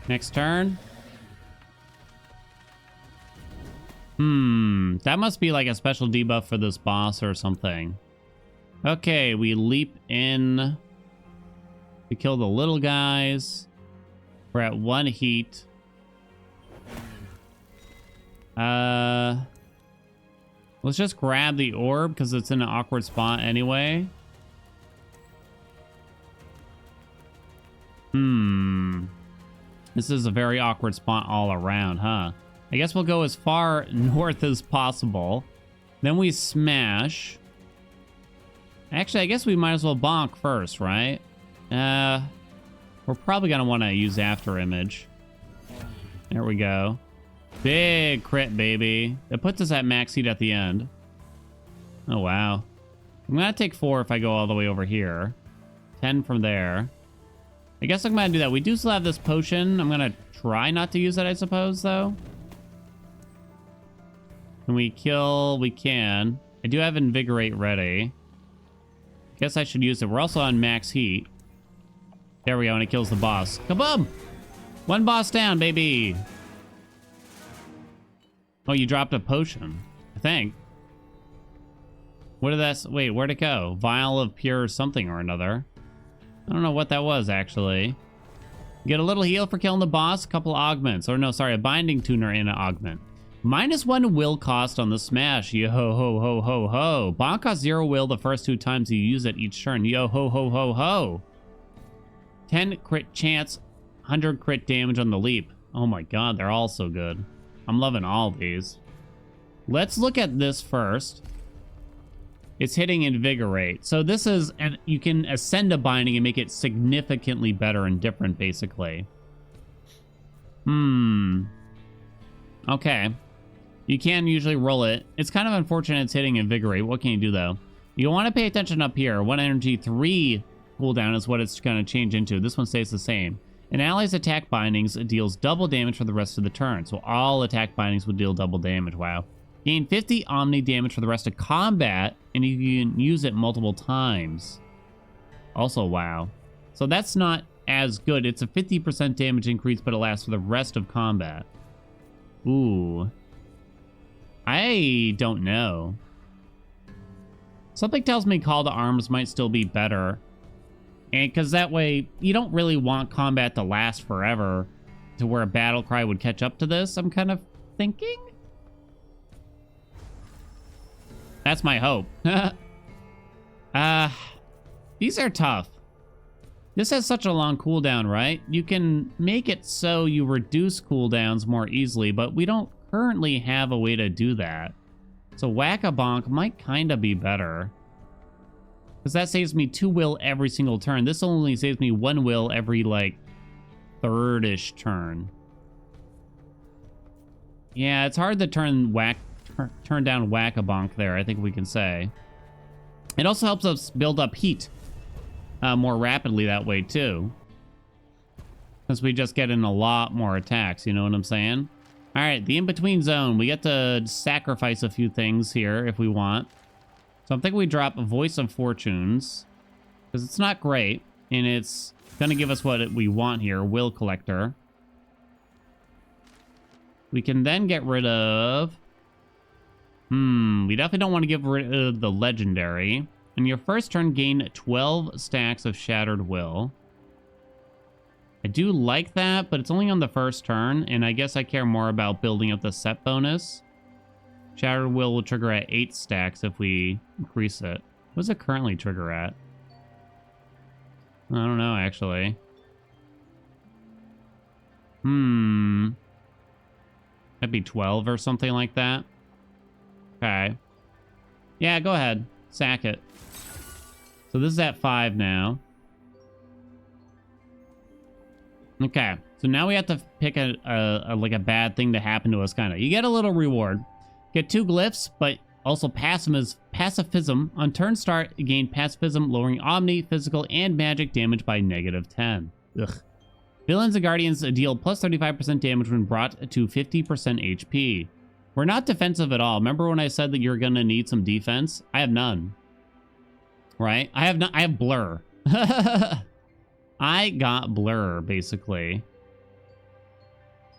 Next turn. That must be like a special debuff for this boss or something. Okay, we leap in. We kill the little guys. We're at 1 heat. Let's just grab the orb because it's in an awkward spot anyway. This is a very awkward spot all around, huh? I guess we'll go as far north as possible. Then we smash. Actually, I guess we might as well bonk first, right? We're probably going to want to use After Image. There we go. Big crit, baby. It puts us at max heat at the end. Oh, wow. I'm going to take 4 if I go all the way over here. 10 from there. I guess I'm going to do that. We do still have this potion. I'm going to try not to use it, I suppose, though. Can we kill? We can. I do have Invigorate ready. Guess I should use it. We're also on max heat. There we go, and it kills the boss. Kaboom! 1 boss down, baby! Oh, you dropped a potion, I think. What did that... Wait, where'd it go? Vial of pure something or another. I don't know what that was, actually. Get a little heal for killing the boss, a couple augments. Or no, sorry, a binding tuner and an augment. -1 will cost on the smash. Yo ho ho ho ho ho. Bonk costs 0 will the first 2 times you use it each turn. Yo ho ho ho ho. 10 crit chance, 100 crit damage on the leap. Oh my god, they're all so good. I'm loving all these. Let's look at this first. It's hitting Invigorate. So this is, and you can ascend a binding and make it significantly better and different, basically. Okay. You can usually roll it. It's kind of unfortunate it's hitting Invigorate. What can you do, though? You want to pay attention up here. 1 energy, 3 cooldown is what it's going to change into. This one stays the same. An ally's attack bindings deals double damage for the rest of the turn. So all attack bindings will deal double damage. Wow. Gain 50 Omni damage for the rest of combat, and you can use it multiple times. Also, wow. So that's not as good. It's a 50% damage increase, but it lasts for the rest of combat. Ooh. I don't know. Something tells me Call to Arms might still be better. And because that way, you don't really want combat to last forever to where a battle cry would catch up to this, I'm kind of thinking. That's my hope. These are tough. This has such a long cooldown, right? You can make it so you reduce cooldowns more easily, but we don't currently have a way to do that. So Whack-a-Bonk might kind of be better. Because that saves me 2 will every single turn. This only saves me 1 will every, like, third-ish turn. Yeah, it's hard to turn down Whack-a-Bonk there, I think we can say. It also helps us build up heat more rapidly that way, too. Because we just get in a lot more attacks, you know what I'm saying? All right, the in-between zone. We get to sacrifice a few things here if we want. So I'm thinking we drop a Voice of Fortunes. Because it's not great. And it's going to give us what we want here. Will Collector. We can then get rid of... we definitely don't want to get rid of the Legendary. In your first turn, gain 12 stacks of Shattered Will. I do like that, but it's only on the first turn, and I guess I care more about building up the set bonus. Shattered Will trigger at 8 stacks if we increase it. What does it currently trigger at? I don't know, actually. That'd be 12 or something like that. Okay. Yeah, go ahead. Sack it. So this is at 5 now. Okay, so now we have to pick a bad thing to happen to us, kind of. You get a little reward. Get 2 glyphs, but also pacifism. On turn start, you gain pacifism, lowering Omni, physical, and magic damage by -10. Ugh. Villains and Guardians deal plus 35% damage when brought to 50% HP. We're not defensive at all. Remember when I said that you're gonna need some defense? I have none. Right? I have blur. I got blur, basically.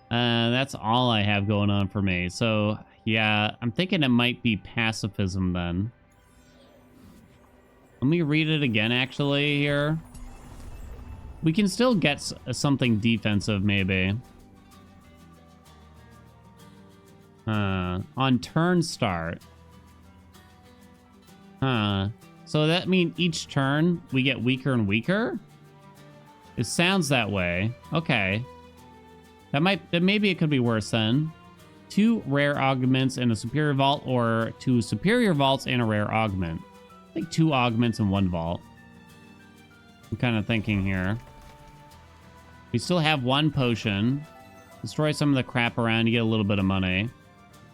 That's all I have going on for me. So, yeah, I'm thinking it might be pacifism then. Let me read it again, actually, here. We can still get something defensive, maybe. On turn start. So that means each turn we get weaker and weaker? It sounds that way. Okay. Maybe it could be worse then. 2 rare augments in a superior vault, or 2 superior vaults and a rare augment. I think 2 augments and 1 vault. I'm kind of thinking here. We still have 1 potion. Destroy some of the crap around, you get a little bit of money.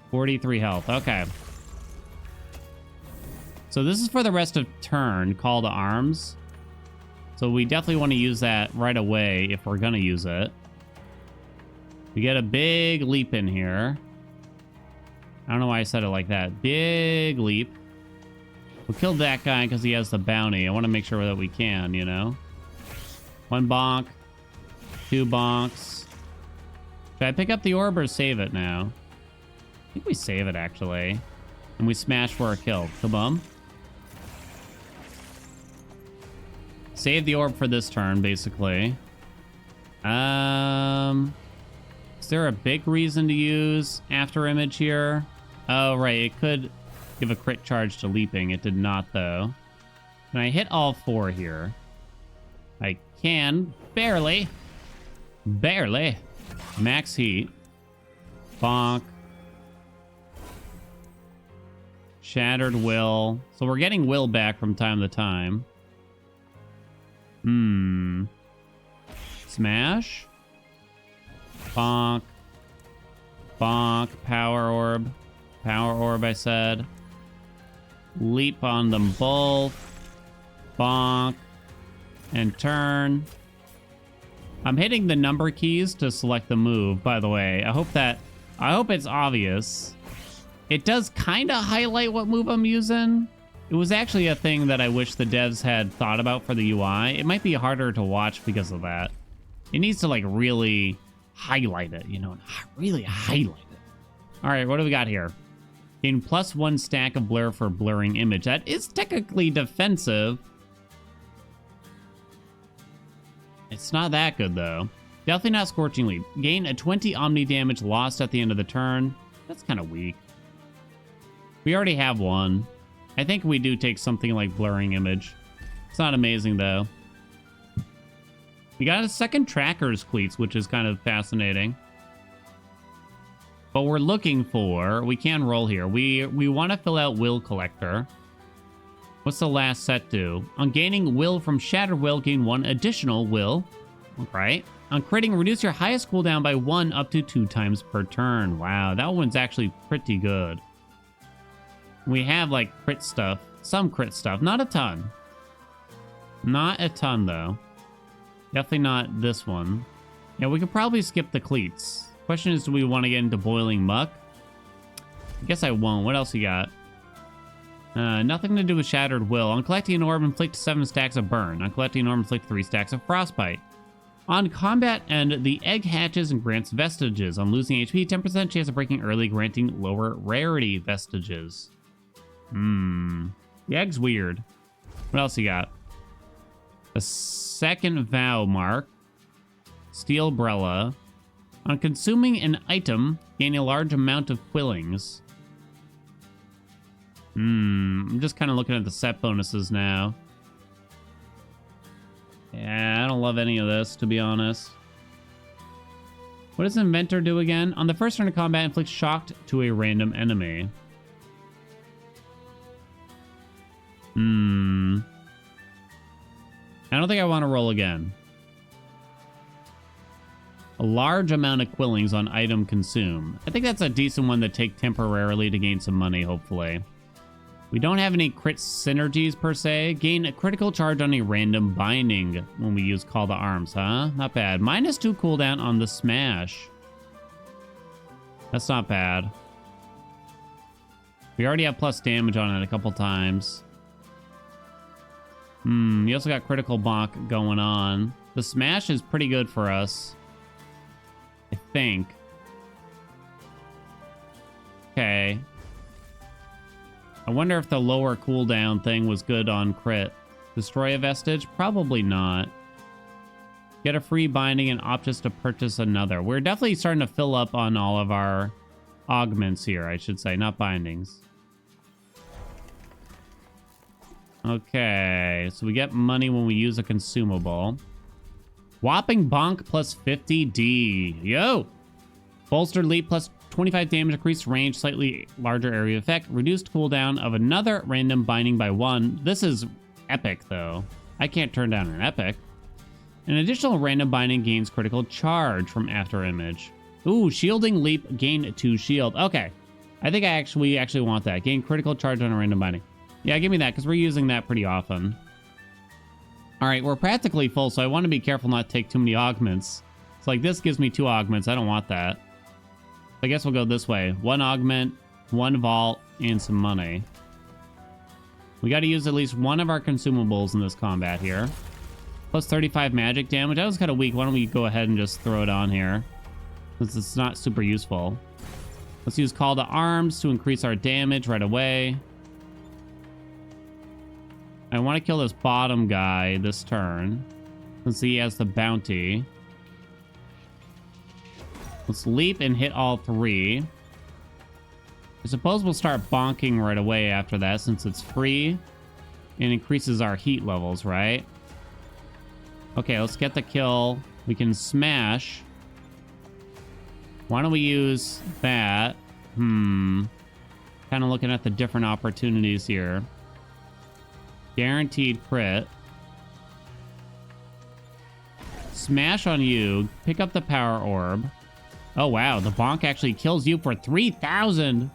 43 health. Okay. So this is for the rest of turn, Call to Arms. So we definitely want to use that right away if we're going to use it. We get a big leap in here. I don't know why I said it like that. Big leap. We'll kill that guy because he has the bounty. I want to make sure that we can, you know. 1 bonk. 2 bonks. Should I pick up the orb or save it now? I think we save it, actually. And we smash for a kill. Kaboom. Save the orb for this turn, basically. Is there a big reason to use After Image here? Oh, right. It could give a crit charge to leaping. It did not, though. Can I hit all 4 here? I can. Barely. Barely. Max heat. Bonk. Shattered Will. So we're getting Will back from time to time. Smash. Bonk. Bonk. Power orb. Power orb, I said. Leap on them both. Bonk. And turn. I'm hitting the number keys to select the move, by the way. I hope it's obvious. It does kind of highlight what move I'm using. It was actually a thing that I wish the devs had thought about for the UI. It might be harder to watch because of that. It needs to like really highlight it, you know, really highlight it. All right, what do we got here? Gain +1 stack of blur for blurring image. That is technically defensive. It's not that good, though. Definitely not Scorching Leap. Gain a 20 Omni damage lost at the end of the turn. That's kind of weak. We already have one. I think we do take something like Blurring Image. It's not amazing, though. We got a second Tracker's Cleats, which is kind of fascinating. But we're looking for... We can roll here. We want to fill out Will Collector. What's the last set do? On gaining will from Shattered Will, gain 1 additional will. Right. On critting, reduce your highest cooldown by 1 up to 2 times per turn. Wow, that one's actually pretty good. We have, like, crit stuff. Some crit stuff. Not a ton. Not a ton, though. Definitely not this one. Yeah, we could probably skip the cleats. Question is, do we want to get into Boiling Muck? I guess I won't. What else you got? Nothing to do with Shattered Will. On collecting an orb, inflict 7 stacks of burn. On collecting an orb, inflict 3 stacks of frostbite. On combat end, the egg hatches and grants vestiges. On losing HP, 10% chance of breaking early, granting lower rarity vestiges. The egg's weird. What else you got? A second vow mark. Steel umbrella. On consuming an item, gain a large amount of quillings. I'm just kind of looking at the set bonuses now. Yeah, I don't love any of this, to be honest. What does Inventor do again? On the first turn of combat, inflict shocked to a random enemy. I don't think I want to roll again. A large amount of quillings on item consume. I think that's a decent one to take temporarily to gain some money, hopefully. We don't have any crit synergies per se. Gain a critical charge on a random binding when we use Call to Arms, huh? Not bad. -2 cooldown on the smash. That's not bad. We already have plus damage on it a couple times. You also got critical bonk going on. The smash is pretty good for us, I think. Okay. I wonder if the lower cooldown thing was good on crit. Destroy a vestige? Probably not. Get a free binding and opt just to purchase another. We're definitely starting to fill up on all of our augments here, I should say, not bindings. Okay, so we get money when we use a consumable. Whopping bonk plus 50D. Yo! Bolstered leap plus 25 damage, increased range, slightly larger area effect, reduced cooldown of another random binding by 1. This is epic, though. I can't turn down an epic. An additional random binding gains critical charge from after image. Ooh, shielding leap, gain 2 shield. Okay. I think we actually want that. Gain critical charge on a random binding. Yeah, give me that, because we're using that pretty often. All right, we're practically full, so I want to be careful not to take too many augments. It's like, this gives me 2 augments. I don't want that. I guess we'll go this way. 1 augment, 1 vault, and some money. We got to use at least one of our consumables in this combat here. Plus 35 magic damage. That was kind of weak. Why don't we go ahead and just throw it on here, since it's not super useful. Let's use Call to Arms to increase our damage right away. I want to kill this bottom guy this turn, since he has the bounty. Let's leap and hit all 3. I suppose we'll start bonking right away after that, since it's free and increases our heat levels, right? Okay, let's get the kill. We can smash. Why don't we use that? Kind of looking at the different opportunities here. Guaranteed crit. Smash on you. Pick up the power orb. Oh, wow. The bonk actually kills you for 3,000.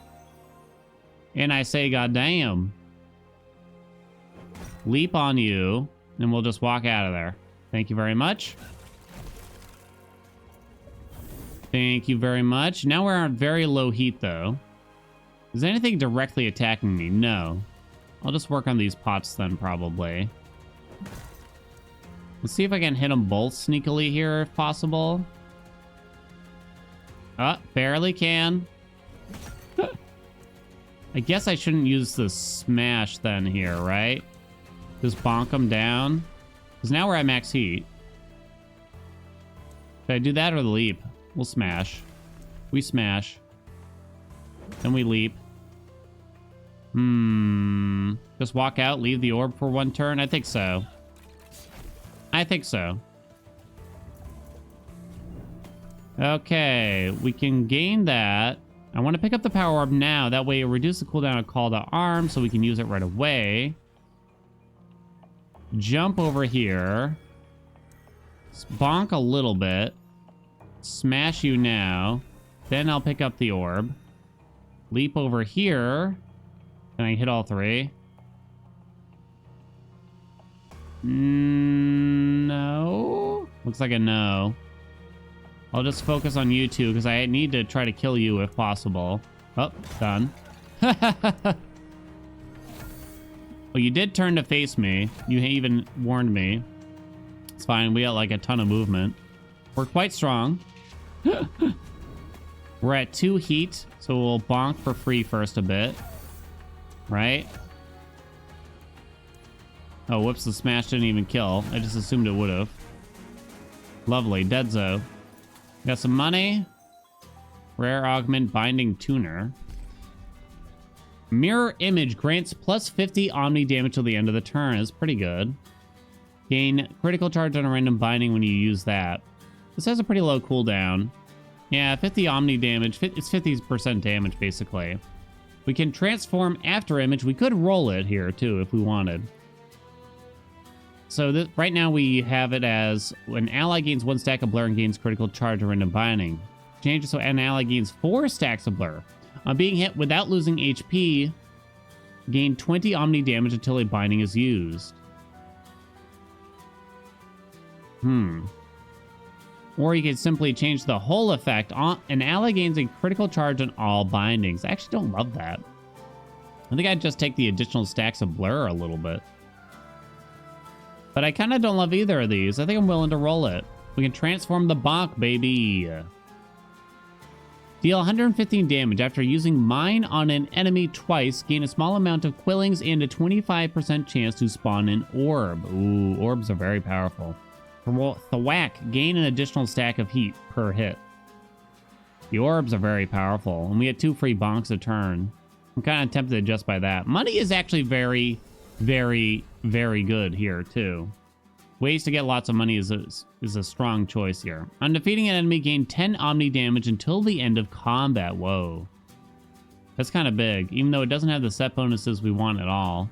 And I say, goddamn. Leap on you, and we'll just walk out of there. Thank you very much. Thank you very much. Now we're at very low heat, though. Is anything directly attacking me? No. I'll just work on these pots then, probably. Let's see if I can hit them both sneakily here, if possible. Barely can. I guess I shouldn't use the smash then here, right? Just bonk them down. Because now we're at max heat. Should I do that or the leap? We'll smash. We smash. Then we leap. Just walk out, leave the orb for one turn? I think so. I think so. Okay, we can gain that. I want to pick up the power orb now. That way it reduces the cooldown of call to arms so we can use it right away. Jump over here. Bonk a little bit. Smash you now. Then I'll pick up the orb. Leap over here. Can I hit all three? No. Looks like a no. I'll just focus on you two because I need to try to kill you if possible. Oh, done. Well, you did turn to face me. You even warned me. It's fine. We got like a ton of movement. We're quite strong. We're at 2 heat, so we'll bonk for free first a bit. Right? Oh, whoops, the smash didn't even kill. I just assumed it would have. Lovely, Deadzo. Got some money. Rare augment binding tuner. Mirror image grants plus 50 omni damage till the end of the turn. Is pretty good. Gain critical charge on a random binding when you use that. This has a pretty low cooldown. Yeah, 50 omni damage. It's 50% damage, basically. We can transform after image. We could roll it here, too, if we wanted. So right now we have it as an ally gains 1 stack of blur and gains critical charge or random binding. Change it so an ally gains 4 stacks of blur. On being hit without losing HP, gain 20 omni damage until a binding is used. Or you could simply change the whole effect. An ally gains a critical charge on all bindings. I actually don't love that. I think I'd just take the additional stacks of blur a little bit. But I kind of don't love either of these. I think I'm willing to roll it. We can transform the bonk, baby. Deal 115 damage after using mine on an enemy twice. Gain a small amount of quillings and a 25% chance to spawn an orb. Ooh, orbs are very powerful. For the whack, gain an additional stack of heat per hit. The orbs are very powerful, and we get 2 free bonks a turn. I'm kind of tempted just by that. Money is actually very, very, very good here, too. Ways to get lots of money is a strong choice here. On defeating an enemy, gain 10 omni damage until the end of combat. Whoa. That's kind of big, even though it doesn't have the set bonuses we want at all.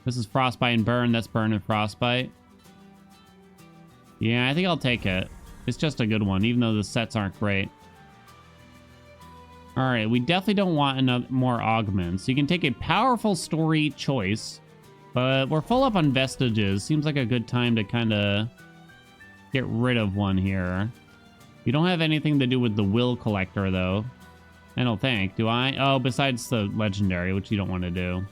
This is Frostbite and Burn. That's Burn and Frostbite. Yeah, I think I'll take it. It's just a good one, even though the sets aren't great. Alright, we definitely don't want more augments. You can take a powerful story choice, but we're full up on vestiges. Seems like a good time to kind of get rid of one here. You don't have anything to do with the will collector, though. I don't think, do I? Oh, besides the legendary, which you don't want to do.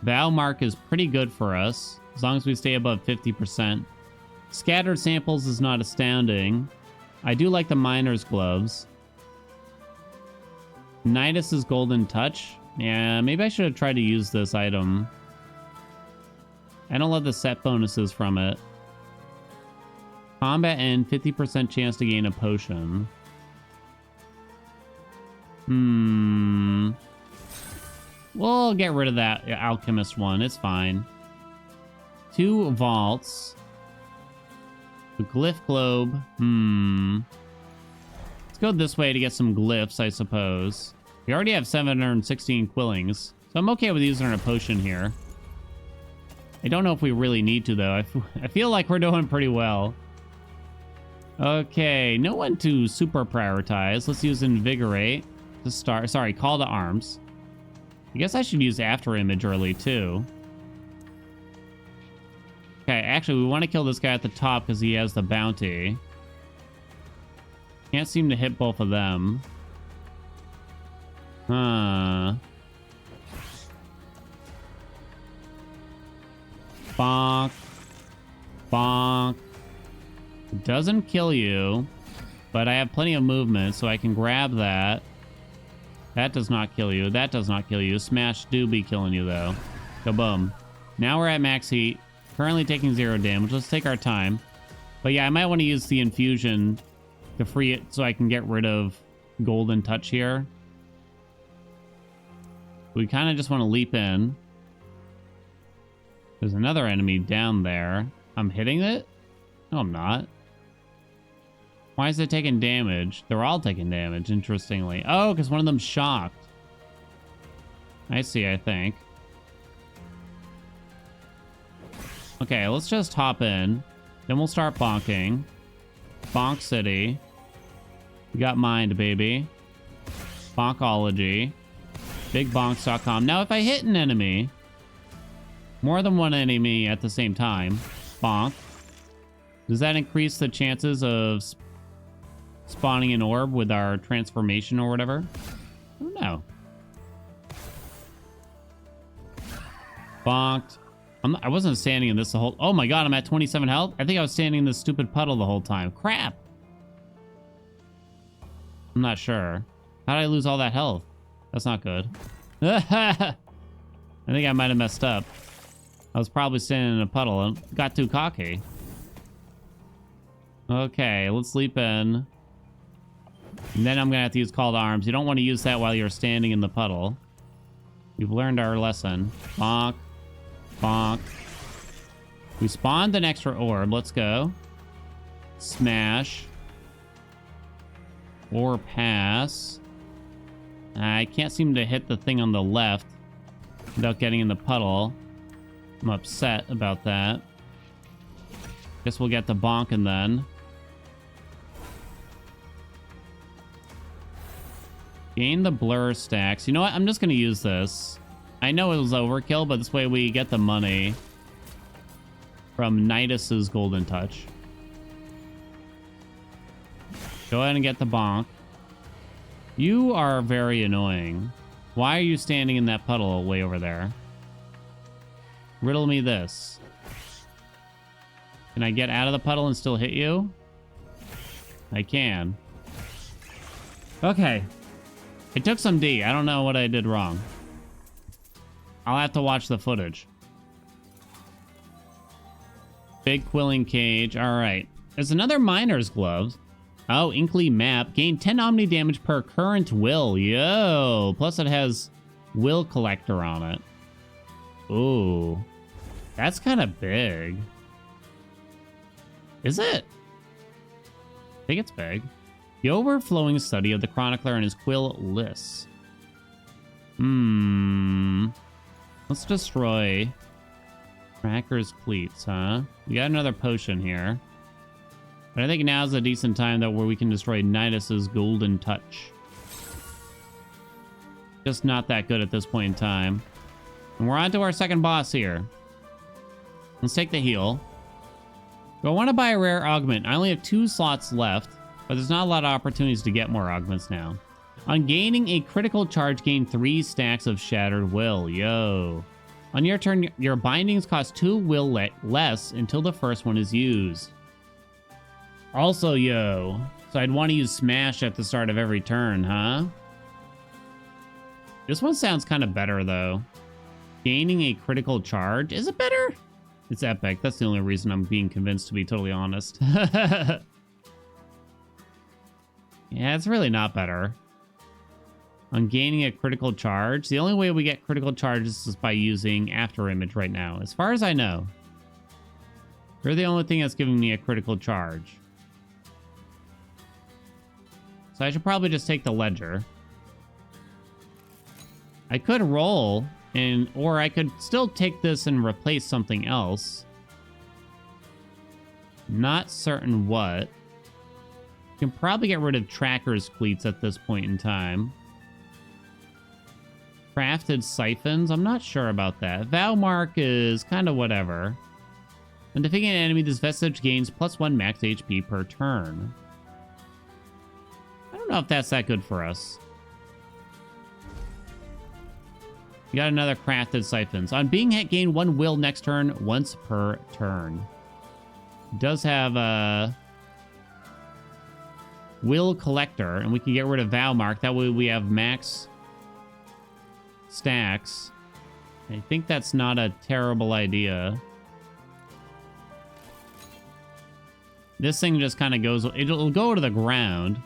Vow Mark is pretty good for us, as long as we stay above 50%. Scattered samples is not astounding. I do like the miner's gloves. Nidus's golden touch. Yeah, maybe I should have tried to use this item. I don't love the set bonuses from it. Combat and 50% chance to gain a potion. We'll get rid of that alchemist one. It's fine. 2 vaults. The glyph globe. Let's go this way to get some glyphs, I suppose. We already have 716 quillings, so I'm okay with using a potion here. I don't know if we really need to, though. I feel like we're doing pretty well. Okay, no one to super prioritize. Let's use invigorate to start. Sorry, call to arms. I guess I should use after image early too. Okay, actually, we want to kill this guy at the top because he has the bounty. Can't seem to hit both of them. Huh. Bonk. Bonk. Doesn't kill you, but I have plenty of movement, so I can grab that. That does not kill you. That does not kill you. Smash do be killing you, though. Kaboom. Now we're at max heat. Currently taking 0 damage. Let's take our time. But yeah, I might want to use the infusion to free it so I can get rid of golden touch here. We kind of just want to leap in. There's another enemy down there. I'm hitting it? No, I'm not. Why is it taking damage? They're all taking damage, interestingly. Oh, because one of them's shocked. I see, I think. Okay, let's just hop in. Then we'll start bonking. Bonk City. We got Mind, baby. Bonkology. BigBonks.com. Now, if I hit an enemy, more than one enemy at the same time, bonk, does that increase the chances of spawning an orb with our transformation or whatever? I don't know. Bonked. I wasn't standing in this the whole... Oh my god, I'm at 27 health? I think I was standing in this stupid puddle the whole time. Crap! I'm not sure. How did I lose all that health? That's not good. I think I might have messed up. I was probably standing in a puddle and got too cocky. Okay, let's leap in. And then I'm gonna have to use call to arms. You don't want to use that while you're standing in the puddle. We've learned our lesson. Bonk. Bonk. We spawned an extra orb. Let's go. Smash. Or pass. I can't seem to hit the thing on the left without getting in the puddle. I'm upset about that. Guess we'll get the bonking then. Gain the blur stacks. You know what? I'm just going to use this. I know it was overkill, but this way we get the money from Nidus's Golden Touch. Go ahead and get the bonk. You are very annoying. Why are you standing in that puddle way over there? Riddle me this. Can I get out of the puddle and still hit you? I can. Okay. I took some D. I don't know what I did wrong. I'll have to watch the footage. Big quilling cage. All right. There's another miner's glove. Oh, Inkly map. Gain 10 omni damage per current will. Yo. Plus it has will collector on it. Ooh. That's kind of big. Is it? I think it's big. The overflowing study of the chronicler and his quill lists. Let's destroy Cracker's cleats, huh? We got another potion here. But I think now's a decent time though where we can destroy Nidus's Golden Touch. Just not that good at this point in time. And we're on to our second boss here. Let's take the heal. Do I want to buy a rare augment? I only have 2 slots left, but there's not a lot of opportunities to get more augments now. On gaining a critical charge, gain 3 stacks of Shattered Will. Yo. On your turn, your bindings cost 2 will less until the first one is used. Also, yo. So I'd want to use Smash at the start of every turn, huh? This one sounds kind of better, though. Gaining a critical charge. Is it better? It's epic. That's the only reason I'm being convinced, to be totally honest. Yeah, it's really not better. On gaining a critical charge. The only way we get critical charges is by using After Image right now, as far as I know. They're the only thing that's giving me a critical charge. So I should probably just take the Ledger. I could roll, or I could still take this and replace something else. Not certain what. Can probably get rid of Tracker's cleats at this point in time. Crafted siphons? I'm not sure about that. Valmark is kind of whatever. When defeating an enemy, this vestige gains +1 max HP per turn. I don't know if that's that good for us. We got another crafted siphons. On being hit, gain 1 will next turn, once per turn. It does have a will collector, and we can get rid of Valmark. That way we have max stacks. I think that's not a terrible idea. This thing just kind of goes... It'll go to the ground.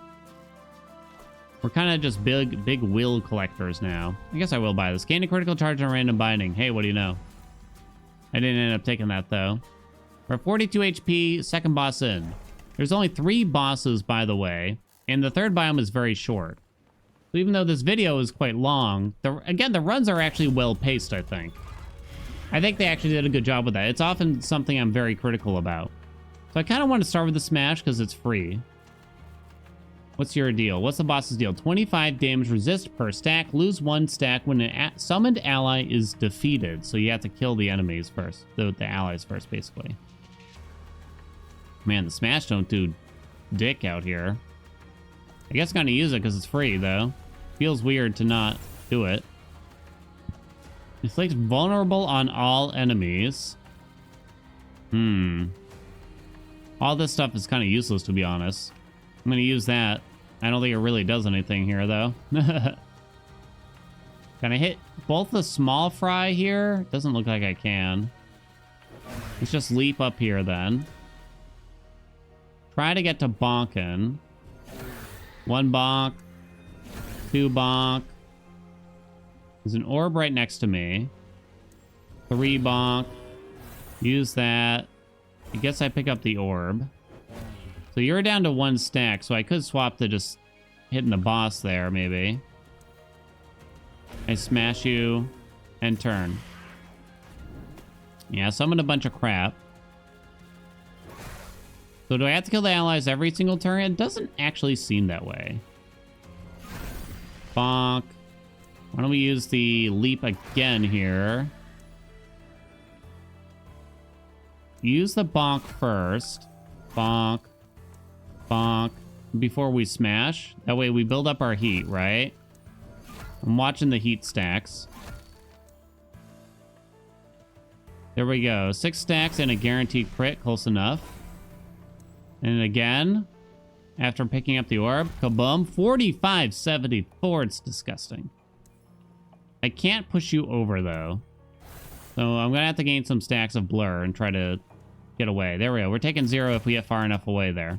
We're kind of just big will collectors now. I guess I will buy this. Gain a critical charge on random binding. Hey, what do you know? I didn't end up taking that, though. We're at 42 HP, second boss in. There's only 3 bosses, by the way, and the third biome is very short. So even though this video is quite long, again, the runs are actually well-paced, I think. I think they actually did a good job with that. It's often something I'm very critical about. So I kind of want to start with the Smash because it's free. What's your deal? What's the boss's deal? 25 damage resist per stack. Lose 1 stack when an summoned ally is defeated. So you have to kill the enemies first. The allies first, basically. Man, the Smash don't do dick out here. I guess I'm going to use it because it's free, though. Feels weird to not do it. Inflicts vulnerable on all enemies. All this stuff is kind of useless, to be honest. I'm going to use that. I don't think it really does anything here, though. Can I hit both the small fry here? Doesn't look like I can. Let's just leap up here, then. Try to get to bonking. 1 bonk. 2 bonk. There's an orb right next to me. 3 bonk. Use that. I guess I pick up the orb. So you're down to 1 stack, so I could swap to just hitting the boss there, maybe. I smash you and turn. Yeah, summon a bunch of crap. So do I have to kill the allies every single turn? It doesn't actually seem that way. Bonk. Why don't we use the leap again here? Use the bonk first. Bonk. Bonk. Before we smash. That way we build up our heat, right? I'm watching the heat stacks. There we go. 6 stacks and a guaranteed crit. Close enough. And again, after picking up the orb, kaboom, 4574. It's disgusting. I can't push you over, though. So I'm going to have to gain some stacks of blur and try to get away. There we go. We're taking 0 if we get far enough away there.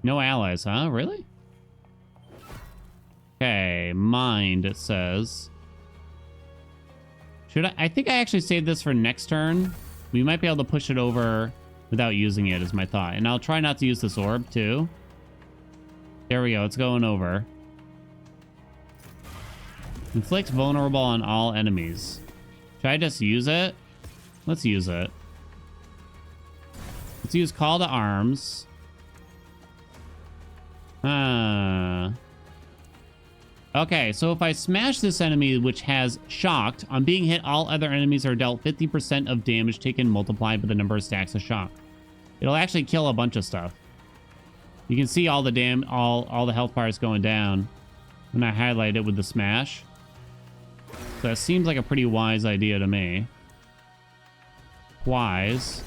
No allies, huh? Really? Okay, mind, it says. Should I think I actually saved this for next turn. We might be able to push it over without using it, is my thought. And I'll try not to use this orb, too. There we go. It's going over. Inflicts vulnerable on all enemies. Should I just use it? Let's use it. Let's use Call to Arms. Okay, so if I smash this enemy, which has shocked, on being hit, all other enemies are dealt 50% of damage taken multiplied by the number of stacks of shock. It'll actually kill a bunch of stuff. You can see all the all the health bars going down when I highlight it with the smash. So that seems like a pretty wise idea to me. Wise.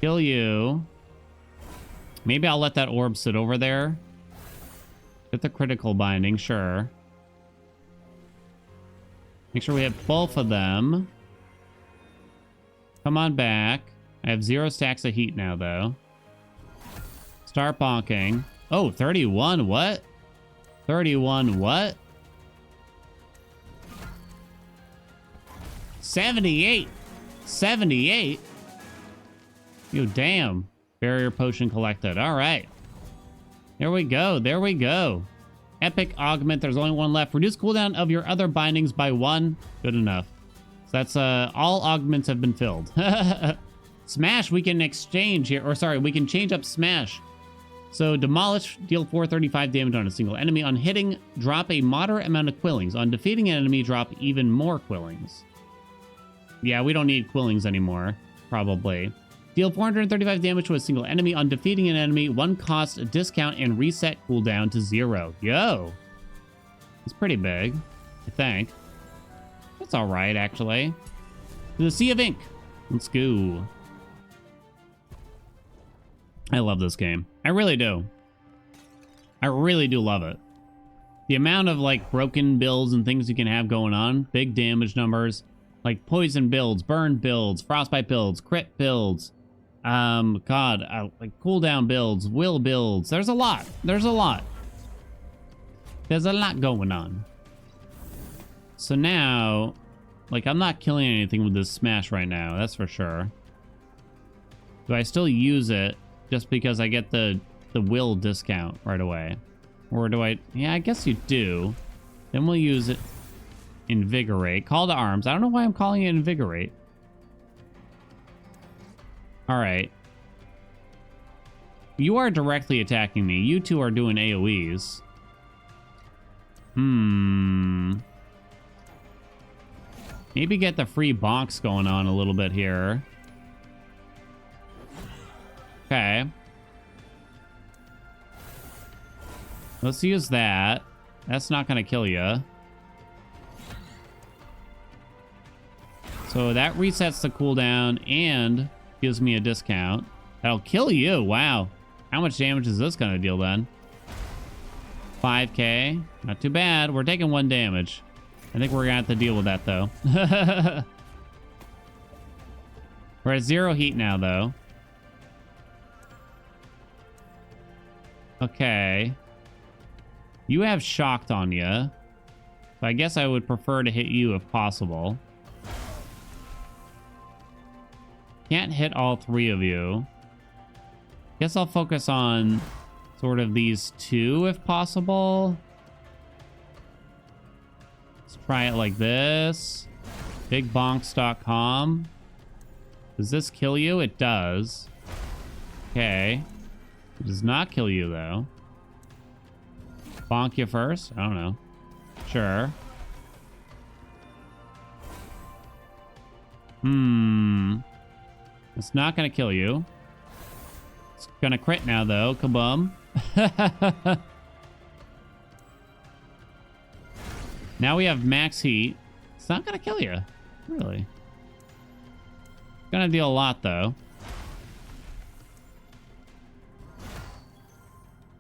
Kill you. Maybe I'll let that orb sit over there. Get the critical binding, sure. Make sure we have both of them. Come on back. I have 0 stacks of heat now, though. Start bonking. Oh, 31, what? 31, what? 78. 78? You damn. Barrier potion collected. All right. There we go. There we go. Epic augment. There's only 1 left. Reduce cooldown of your other bindings by 1. Good enough. So that's all augments have been filled. Smash, we can exchange here. Or sorry, we can change up Smash So demolish, deal 435 damage on a single enemy. On hitting, drop a moderate amount of quillings. On defeating an enemy, drop even more quillings. Yeah, we don't need quillings anymore, probably. Deal 435 damage to a single enemy. On defeating an enemy, one cost a discount and reset cooldown to 0. Yo! It's pretty big, I think. That's alright, actually. To the Sea of Ink. Let's go. I love this game. I really do. I really do love it. The amount of, like, broken builds and things you can have going on. Big damage numbers. Like, poison builds, burn builds, frostbite builds, crit builds. Like, cooldown builds, will builds. There's a lot. There's a lot. There's a lot going on. So now, like, I'm not killing anything with this smash right now. That's for sure. Do I still use it just because I get the will discount right away? Or do I? Yeah, I guess you do. Then we'll use it. Invigorate. Call to arms. I don't know why I'm calling it invigorate. All right. You are directly attacking me. You two are doing AoEs. Maybe get the free bonks going on a little bit here. Okay. Let's use that. That's not going to kill you. So that resets the cooldown and gives me a discount. That'll kill you. Wow. How much damage is this going to deal then? 5k. Not too bad. We're taking 1 damage. I think we're going to have to deal with that, though. We're at 0 heat now, though. Okay. You have shocked on you. So I guess I would prefer to hit you if possible. Can't hit all 3 of you. Guess I'll focus on sort of these 2 if possible. Let's try it like this. Bigbonks.com. Does this kill you? It does. Okay. It does not kill you, though. Bonk you first? I don't know. Sure. It's not going to kill you. It's going to crit now, though. Kabum. Now we have max heat. It's not going to kill you. Really. Going to deal a lot, though.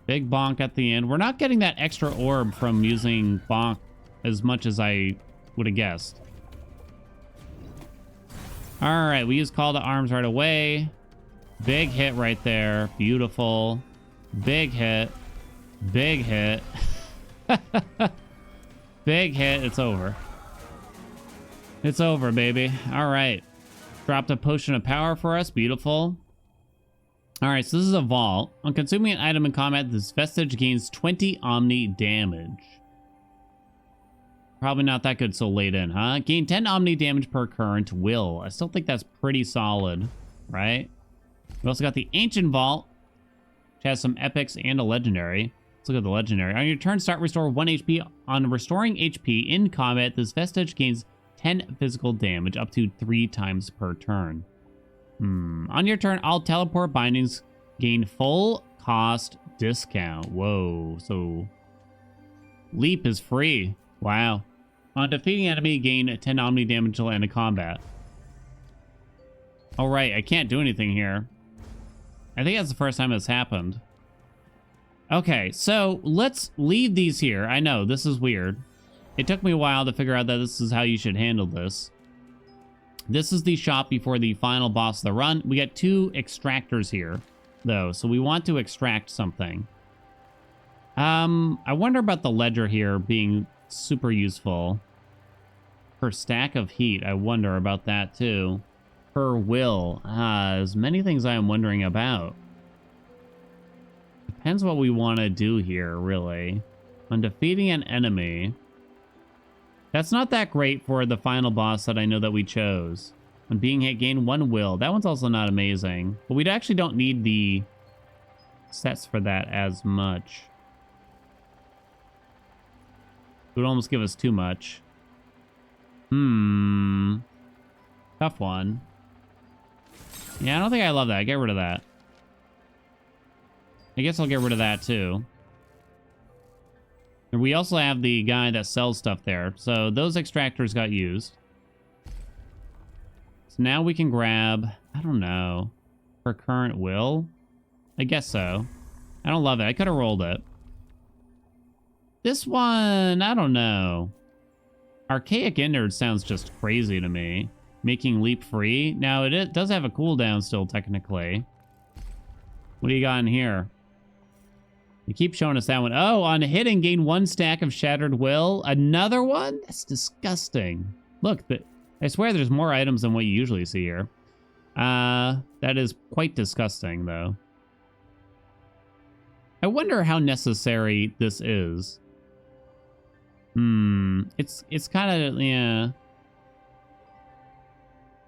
Big bonk at the end. We're not getting that extra orb from using bonk as much as I would have guessed. All right, we use call to arms right away. Big hit right there. Beautiful. Big hit. Big hit. Big hit. It's over. It's over, baby. All right. Dropped a potion of power for us. Beautiful. All right, so this is a vault. On consuming an item in combat, this vestige gains 20 Omni damage. Probably not that good so late in, huh? Gain 10 Omni damage per current will. I still think that's pretty solid, right? We also got the Ancient Vault, which has some epics and a legendary. Let's look at the legendary. On your turn, start restore 1 HP. On restoring HP in combat, this vestige gains 10 physical damage, up to 3 times per turn. On your turn, all teleport bindings gain full cost discount. Whoa. So leap is free. Wow. On defeating enemy, gain 10 Omni damage till end of combat. All right, I can't do anything here. I think that's the first time this happened. Okay, so let's leave these here. I know, this is weird. It took me a while to figure out that this is how you should handle this. This is the shop before the final boss of the run. We got 2 extractors here, though, so we want to extract something. I wonder about the ledger here being super useful. Per stack of heat, I wonder about that, too. Per will. There's many things I am wondering about. Depends what we want to do here, really. On defeating an enemy... That's not that great for the final boss that I know that we chose. On being hit, gain 1 will. That one's also not amazing. But we actually don't need the sets for that as much. It would almost give us too much. Tough one. Yeah, I don't think I love that. Get rid of that. I guess I'll get rid of that too. And we also have the guy that sells stuff there. So those extractors got used. So now we can grab, I don't know, for current will? I guess so. I don't love it. I could have rolled it. This one, I don't know. Archaic Innard sounds just crazy to me. Making leap free. Now, it does have a cooldown still, technically. What do you got in here? You keep showing us that one. Oh, on hitting, gain 1 stack of Shattered Will. Another one? That's disgusting. Look, I swear there's more items than what you usually see here. That is quite disgusting, though. I wonder how necessary this is. It's kind of, yeah.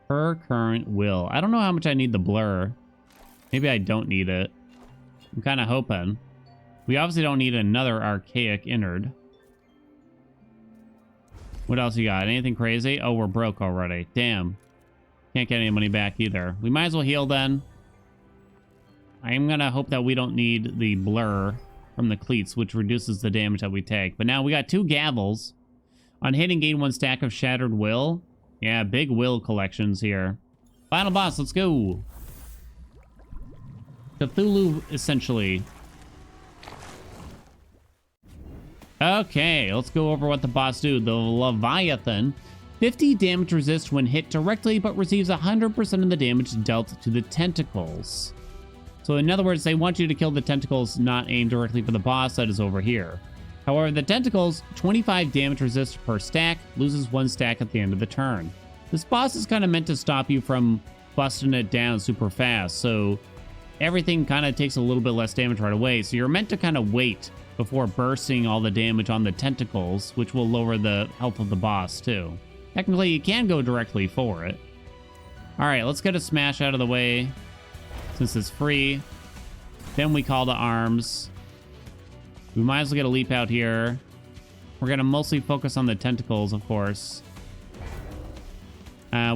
Per current will. I don't know how much I need the blur. Maybe I don't need it. I'm kind of hoping. We obviously don't need another Archaic Innard. What else you got? Anything crazy? Oh, we're broke already. Damn. Can't get any money back either. We might as well heal then. I am going to hope that we don't need the blur from the cleats, which reduces the damage that we take. But now we got 2 gavels. On hitting, gain 1 stack of Shattered Will. Yeah, big will collections here. Final boss, let's go. Cthulhu, essentially. Okay, let's go over what the boss do. The Leviathan. 50 damage resist when hit directly, but receives 100% of the damage dealt to the tentacles. So in other words, they want you to kill the tentacles, not aim directly for the boss that is over here. However, the tentacles, 25 damage resist per stack, loses 1 stack at the end of the turn. This boss is kind of meant to stop you from busting it down super fast, so everything kind of takes a little bit less damage right away. So you're meant to kind of wait before bursting all the damage on the tentacles, which will lower the health of the boss too. Technically, you can go directly for it. All right, let's get a smash out of the way since it's free. Then we call to arms. We might as well get a leap out here. We're going to mostly focus on the tentacles, of course.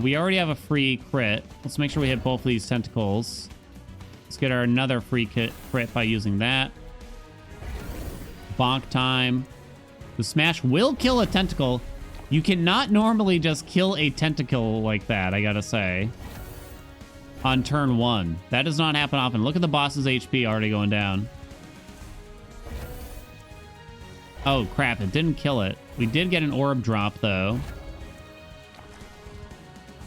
We already have a free crit. Let's make sure we hit both of these tentacles. Let's get our another free crit by using that. Bonk time. The smash will kill a tentacle. You cannot normally just kill a tentacle like that, I gotta say. On turn 1. That does not happen often. Look at the boss's HP already going down. Oh, crap. It didn't kill it. We did get an orb drop, though.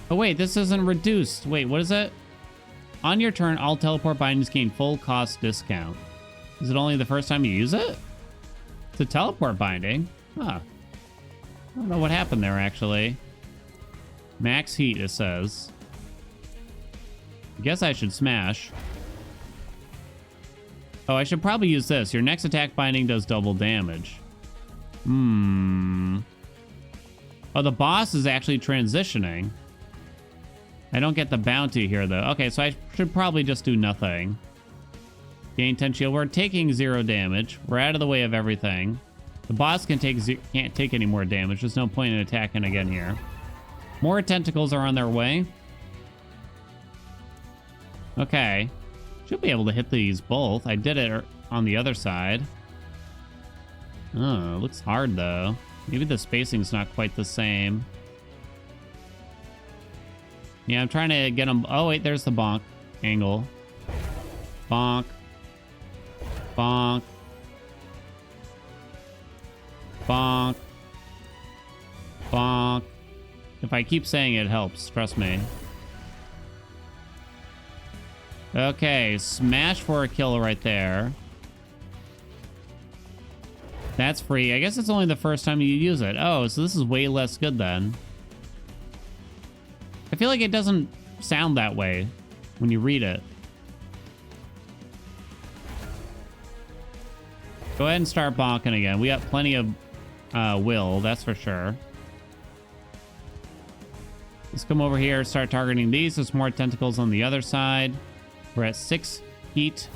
Oh, wait. This isn't reduced. Wait, what is it? On your turn, all teleport bindings gain full cost discount. Is it only the first time you use it? It's a teleport binding. Huh. I don't know what happened there, actually. Max heat, it says. I guess I should smash. Oh, I should probably use this. Your next attack binding does double damage. Oh, the boss is actually transitioning. I don't get the bounty here, though. Okay, so I should probably just do nothing. Gain 10 shield. We're taking 0 damage. We're out of the way of everything. The boss can't take any more damage. There's no point in attacking again here. More tentacles are on their way. Okay. Should be able to hit these both. I did it on the other side. Oh, it looks hard, though. Maybe the spacing's not quite the same. Yeah, I'm trying to get them... Oh, wait, there's the bonk angle. Bonk. Bonk. Bonk. Bonk. If I keep saying it, it helps. Trust me. Okay, smash for a kill right there. That's free. I guess it's only the first time you use it. Oh, so this is way less good then. I feel like it doesn't sound that way when you read it. Go ahead and start bonking again. We got plenty of will, that's for sure. Let's come over here, start targeting these. There's more tentacles on the other side. We're at 6 heat.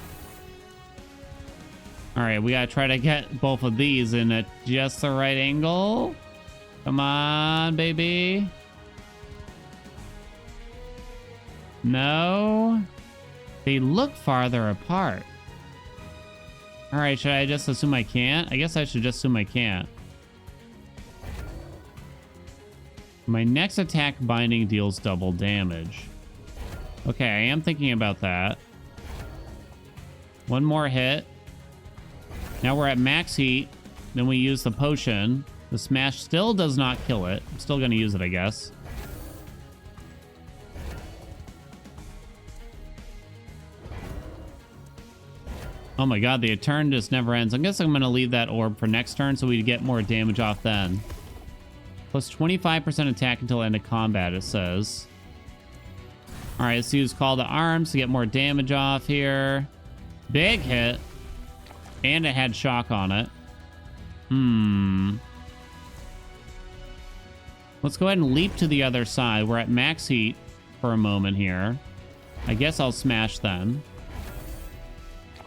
All right, we gotta try to get both of these in at just the right angle. Come on, baby. No. They look farther apart. All right, should I just assume I can't? I guess I should just assume I can't. My next attack binding deals double damage. Okay, I am thinking about that. One more hit. Now we're at max heat. Then we use the potion. The smash still does not kill it. I'm still going to use it, I guess. Oh my god, the turn just never ends. I guess I'm going to leave that orb for next turn so we get more damage off then. Plus 25% attack until end of combat, it says. Alright, let's use Call to Arms to get more damage off here. Big hit. And it had shock on it. Let's go ahead and leap to the other side. We're at max heat for a moment here. I guess I'll smash then.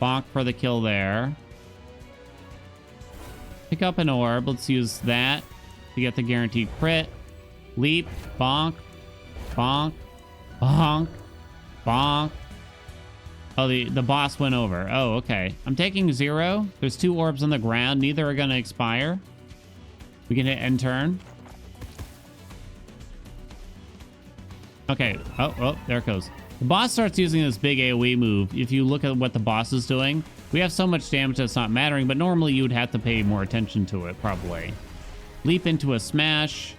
Bonk for the kill there. Pick up an orb. Let's use that to get the guaranteed crit. Leap. Bonk. Bonk. Bonk. Bonk. Oh, the boss went over. Oh, okay. I'm taking 0. There's 2 orbs on the ground. Neither are going to expire. We can hit end turn. Okay. Oh, there it goes. The boss starts using this big AoE move. If you look at what the boss is doing, we have so much damage that's not mattering, but normally you would have to pay more attention to it, probably. Leap into a smash.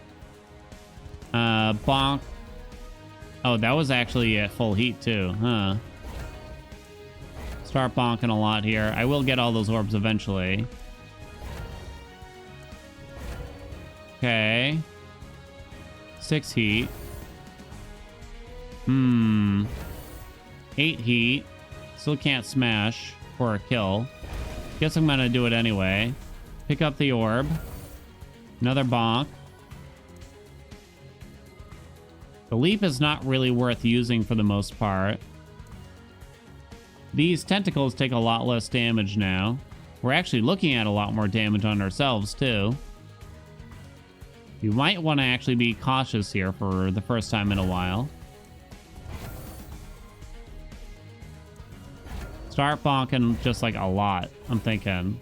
Bonk. Oh, that was actually at full heat, too. Huh. Start bonking a lot here. I will get all those orbs eventually. Okay. 6 heat. 8 heat. Still can't smash for a kill. Guess I'm gonna do it anyway. Pick up the orb. Another bonk. The leap is not really worth using for the most part. These tentacles take a lot less damage now. We're actually looking at a lot more damage on ourselves, too. You might want to actually be cautious here for the first time in a while. Start bonking just like a lot, I'm thinking.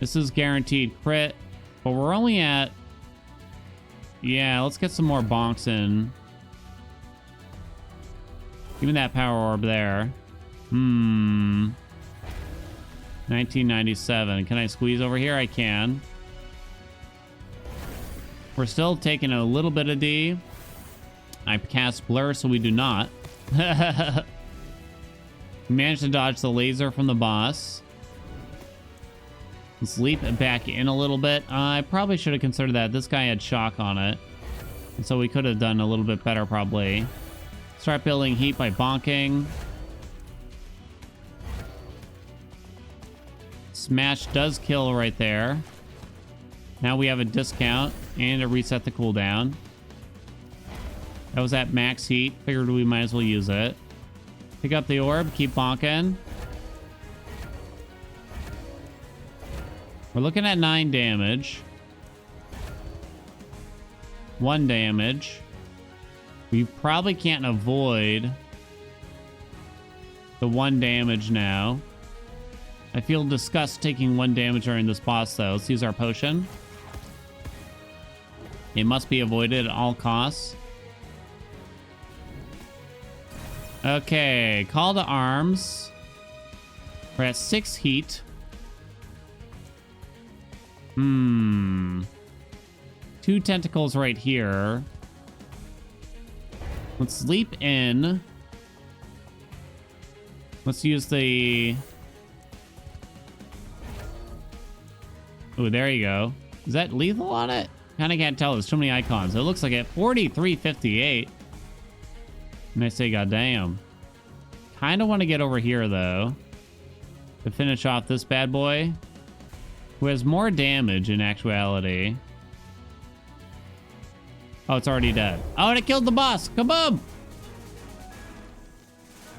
This is guaranteed crit, but we're only at... Yeah, let's get some more bonks in. Give me that power orb there. 1997. Can I squeeze over here? I can. We're still taking a little bit of D. I cast Blur, so we do not. Managed to dodge the laser from the boss. Let's leap back in a little bit. I probably should have considered that. This guy had shock on it. And so we could have done a little bit better, probably. Start building heat by bonking. Smash does kill right there. Now we have a discount and a reset the cooldown. That was at max heat. Figured we might as well use it. Pick up the orb. Keep bonking. We're looking at 9 damage. 1 damage. We probably can't avoid the 1 damage now. I feel disgust taking 1 damage during this boss, though. Let's use our potion. It must be avoided at all costs. Okay, Call to Arms. We're at 6 heat. 2 tentacles right here. Let's leap in. Let's use the... Oh, there you go. Is that lethal on it? Kind of can't tell. There's too many icons. It looks like it. 4358. And I say, goddamn. Kind of want to get over here, though, to finish off this bad boy, who has more damage in actuality. Oh, it's already dead. Oh, and it killed the boss. Kaboom!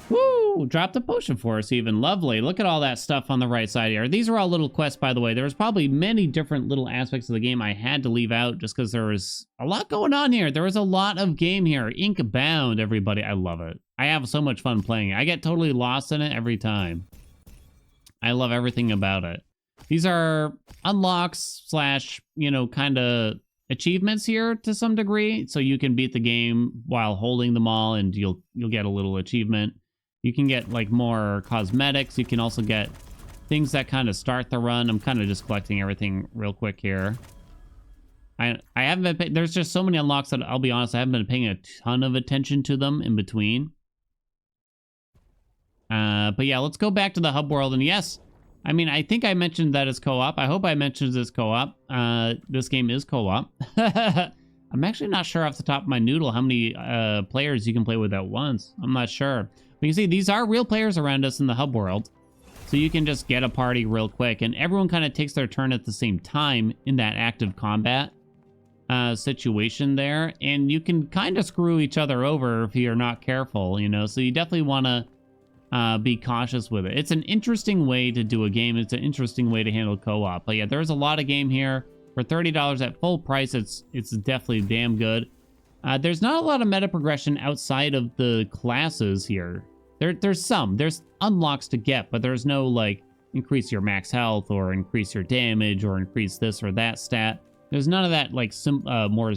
Woo! Oh, dropped a potion for us even. Lovely. Look at all that stuff on the right side here. These are all little quests, by the way. There was probably many different little aspects of the game I had to leave out just because there was a lot going on here. There was a lot of game here. Ink bound, everybody. I love it. I have so much fun playing it. I get totally lost in it every time. I love everything about it. These are unlocks slash, you know, kind of achievements here to some degree. So you can beat the game while holding them all and you'll get a little achievement. You can get like more cosmetics. You can also get things that kind of start the run. I'm kind of just collecting everything real quick here. I haven't been, there's just so many unlocks that I'll be honest, I haven't been paying a ton of attention to them in between. But yeah, let's go back to the hub world. And yes, I mean, I think I mentioned that it's co-op. I hope I mentioned this co-op. This game is co-op. I'm actually not sure off the top of my noodle how many players you can play with at once. I'm not sure. But you can see these are real players around us in the hub world. So you can just get a party real quick. And everyone kind of takes their turn at the same time in that active combat situation there. And you can kind of screw each other over if you're not careful, you know. So you definitely want to be cautious with it. It's an interesting way to do a game. It's an interesting way to handle co-op. But yeah, there's a lot of game here. For $30 at full price, it's definitely damn good. There's not a lot of meta progression outside of the classes here. There's unlocks to get, but there's no like increase your max health or increase your damage or increase this or that stat. There's none of that like more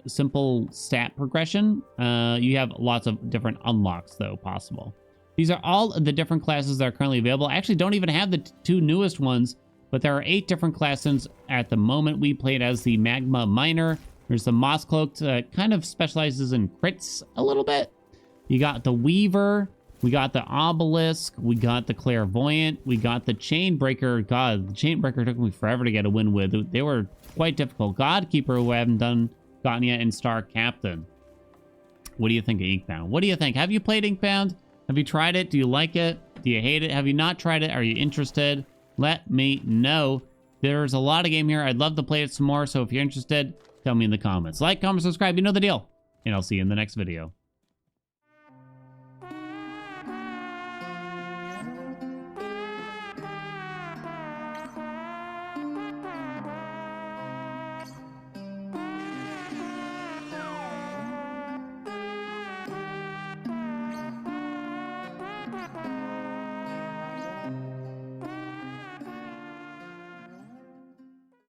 simple stat progression. You have lots of different unlocks though possible. These are all the different classes that are currently available. I actually don't even have the two newest ones, but there are 8 different classes at the moment. We played as the Magma Miner. There's the Moss Cloaked, kind of specializes in crits a little bit. You got the Weaver. We got the Obelisk. We got the Clairvoyant. We got the Chainbreaker. God, the Chainbreaker took me forever to get a win with. They were quite difficult. Godkeeper, who I haven't gotten yet, and Star Captain. What do you think of Inkbound? What do you think? Have you played Inkbound? Have you tried it? Do you like it? Do you hate it? Have you not tried it? Are you interested? Let me know. There's a lot of game here. I'd love to play it some more. So if you're interested, tell me in the comments. Like, comment, subscribe. You know the deal. And I'll see you in the next video.